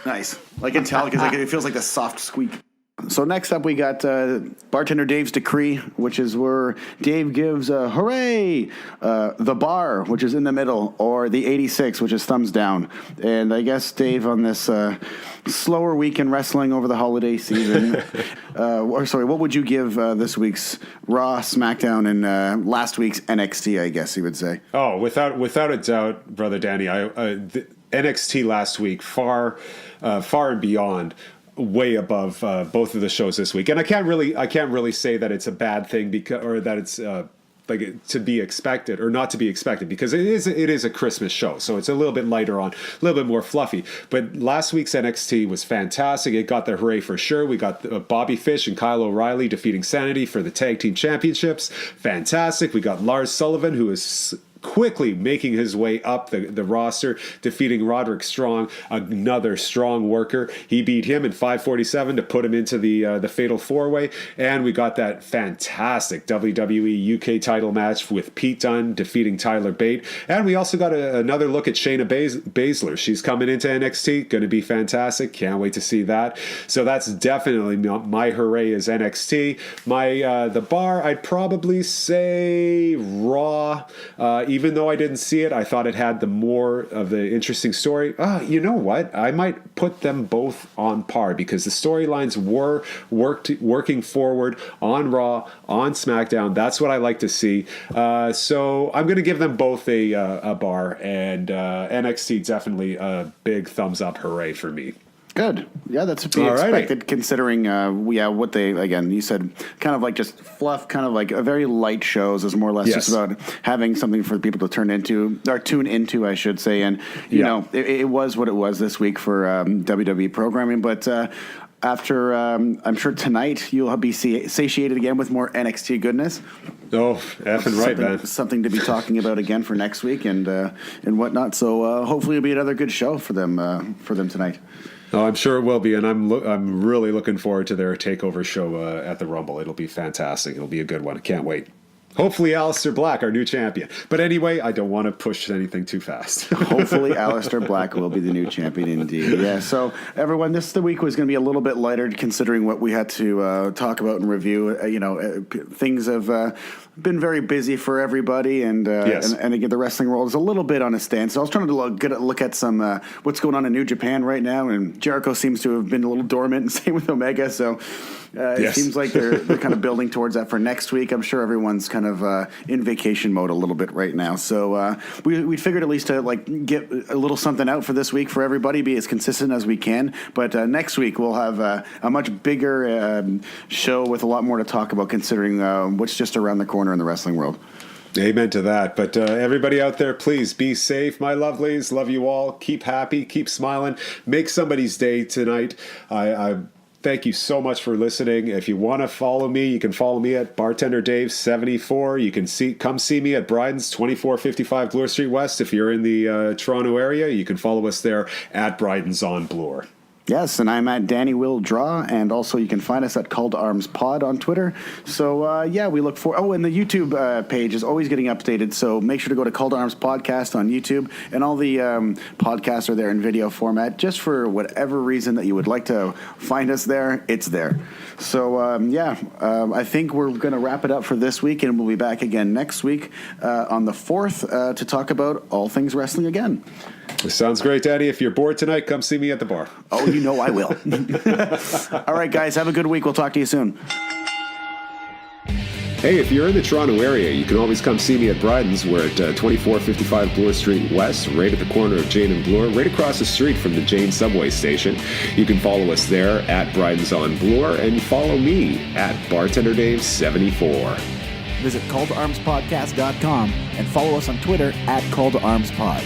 [SPEAKER 1] Nice. I can tell because it feels like a soft squeak. So next up, we got Bartender Dave's Decree, which is where Dave gives hooray, the bar, which is in the middle, or the 86, which is thumbs down. And I guess, Dave, on this slower week in wrestling over the holiday season, what would you give this week's Raw, SmackDown, and last week's NXT, I guess you would say?
[SPEAKER 2] Oh, without a doubt, Brother Danny, NXT last week far and beyond, way above both of the shows this week. And I can't really say that it's a bad thing or that it's like to be expected or not to be expected, because it is a Christmas show, so it's a little bit lighter on, a little bit more fluffy. But last week's NXT was fantastic. It got the hooray for sure. We got Bobby Fish and Kyle O'Reilly defeating Sanity for the tag team championships. Fantastic. We got Lars Sullivan, who is quickly making his way up the roster, defeating Roderick Strong, another strong worker. He beat him in 5:47 to put him into the Fatal 4-Way. And we got that fantastic WWE UK title match with Pete Dunne defeating Tyler Bate. And we also got another look at Shayna Baszler. She's coming into NXT, going to be fantastic. Can't wait to see that. So that's definitely my hooray is NXT. The bar, I'd probably say Raw. Even though I didn't see it, I thought it had the more of the interesting story. You know what? I might put them both on par, because the storylines were working forward on Raw, on SmackDown. That's what I like to see. So I'm going to give them both a bar, and NXT definitely a big thumbs up hooray for me.
[SPEAKER 1] Good. Yeah, that's to be expected, considering, what they, again, you said kind of like just fluff, kind of like a very light shows is more or less just about having something for people to tune into, I should say. And, you know, it was what it was this week for WWE programming. But after, I'm sure tonight you'll be satiated again with more NXT goodness.
[SPEAKER 2] Oh, effing right, man.
[SPEAKER 1] Something to be talking about again for next week and whatnot. So hopefully it'll be another good show for them tonight.
[SPEAKER 2] Oh, I'm sure it will be, and I'm really looking forward to their takeover show at the Rumble. It'll be fantastic. It'll be a good one. I can't wait. Hopefully, Aleister Black, our new champion. But anyway, I don't want to push anything too fast.
[SPEAKER 1] Hopefully, Aleister Black will be the new champion indeed. Yeah, so everyone, the week was going to be a little bit lighter considering what we had to talk about and review. Things have been very busy for everybody, and again, the wrestling world is a little bit on a stand. So I was trying to look at some what's going on in New Japan right now, and Jericho seems to have been a little dormant, and same with Omega. So it seems like they're kind of building towards that for next week. I'm sure everyone's kind of in vacation mode a little bit right now. So we figured at least to get a little something out for this week for everybody, be as consistent as we can. But next week we'll have a much bigger show with a lot more to talk about, considering what's just around the corner in the wrestling world.
[SPEAKER 2] Amen to that. But everybody out there, please be safe, my lovelies. Love you all. Keep happy. Keep smiling. Make somebody's day tonight. I thank you so much for listening. If you want to follow me, you can follow me at Bartender Dave 74. You can come see me at Bryden's 2455 Bloor Street West. If you're in the Toronto area, you can follow us there at Bryden's on Bloor.
[SPEAKER 1] Yes, and I'm at Danny Will Draw, and also you can find us at Call to Arms Pod on Twitter. So, we look for... Oh, and the YouTube page is always getting updated, so make sure to go to Call to Arms Podcast on YouTube, and all the podcasts are there in video format. Just for whatever reason that you would like to find us there, it's there. So, I think we're going to wrap it up for this week, and we'll be back again next week on the 4th to talk about all things wrestling again.
[SPEAKER 2] Sounds great, Daddy. If you're bored tonight, come see me at the bar.
[SPEAKER 1] Oh, you know I will. All right, guys, have a good week. We'll talk to you soon.
[SPEAKER 2] Hey, if you're in the Toronto area, you can always come see me at Bryden's. We're at 2455 Bloor Street West, right at the corner of Jane and Bloor, right across the street from the Jane subway station. You can follow us there at Bryden's on Bloor, and follow me at Bartender Dave 74.
[SPEAKER 3] Visit calltoarmspodcast.com and follow us on Twitter at calltoarmspod.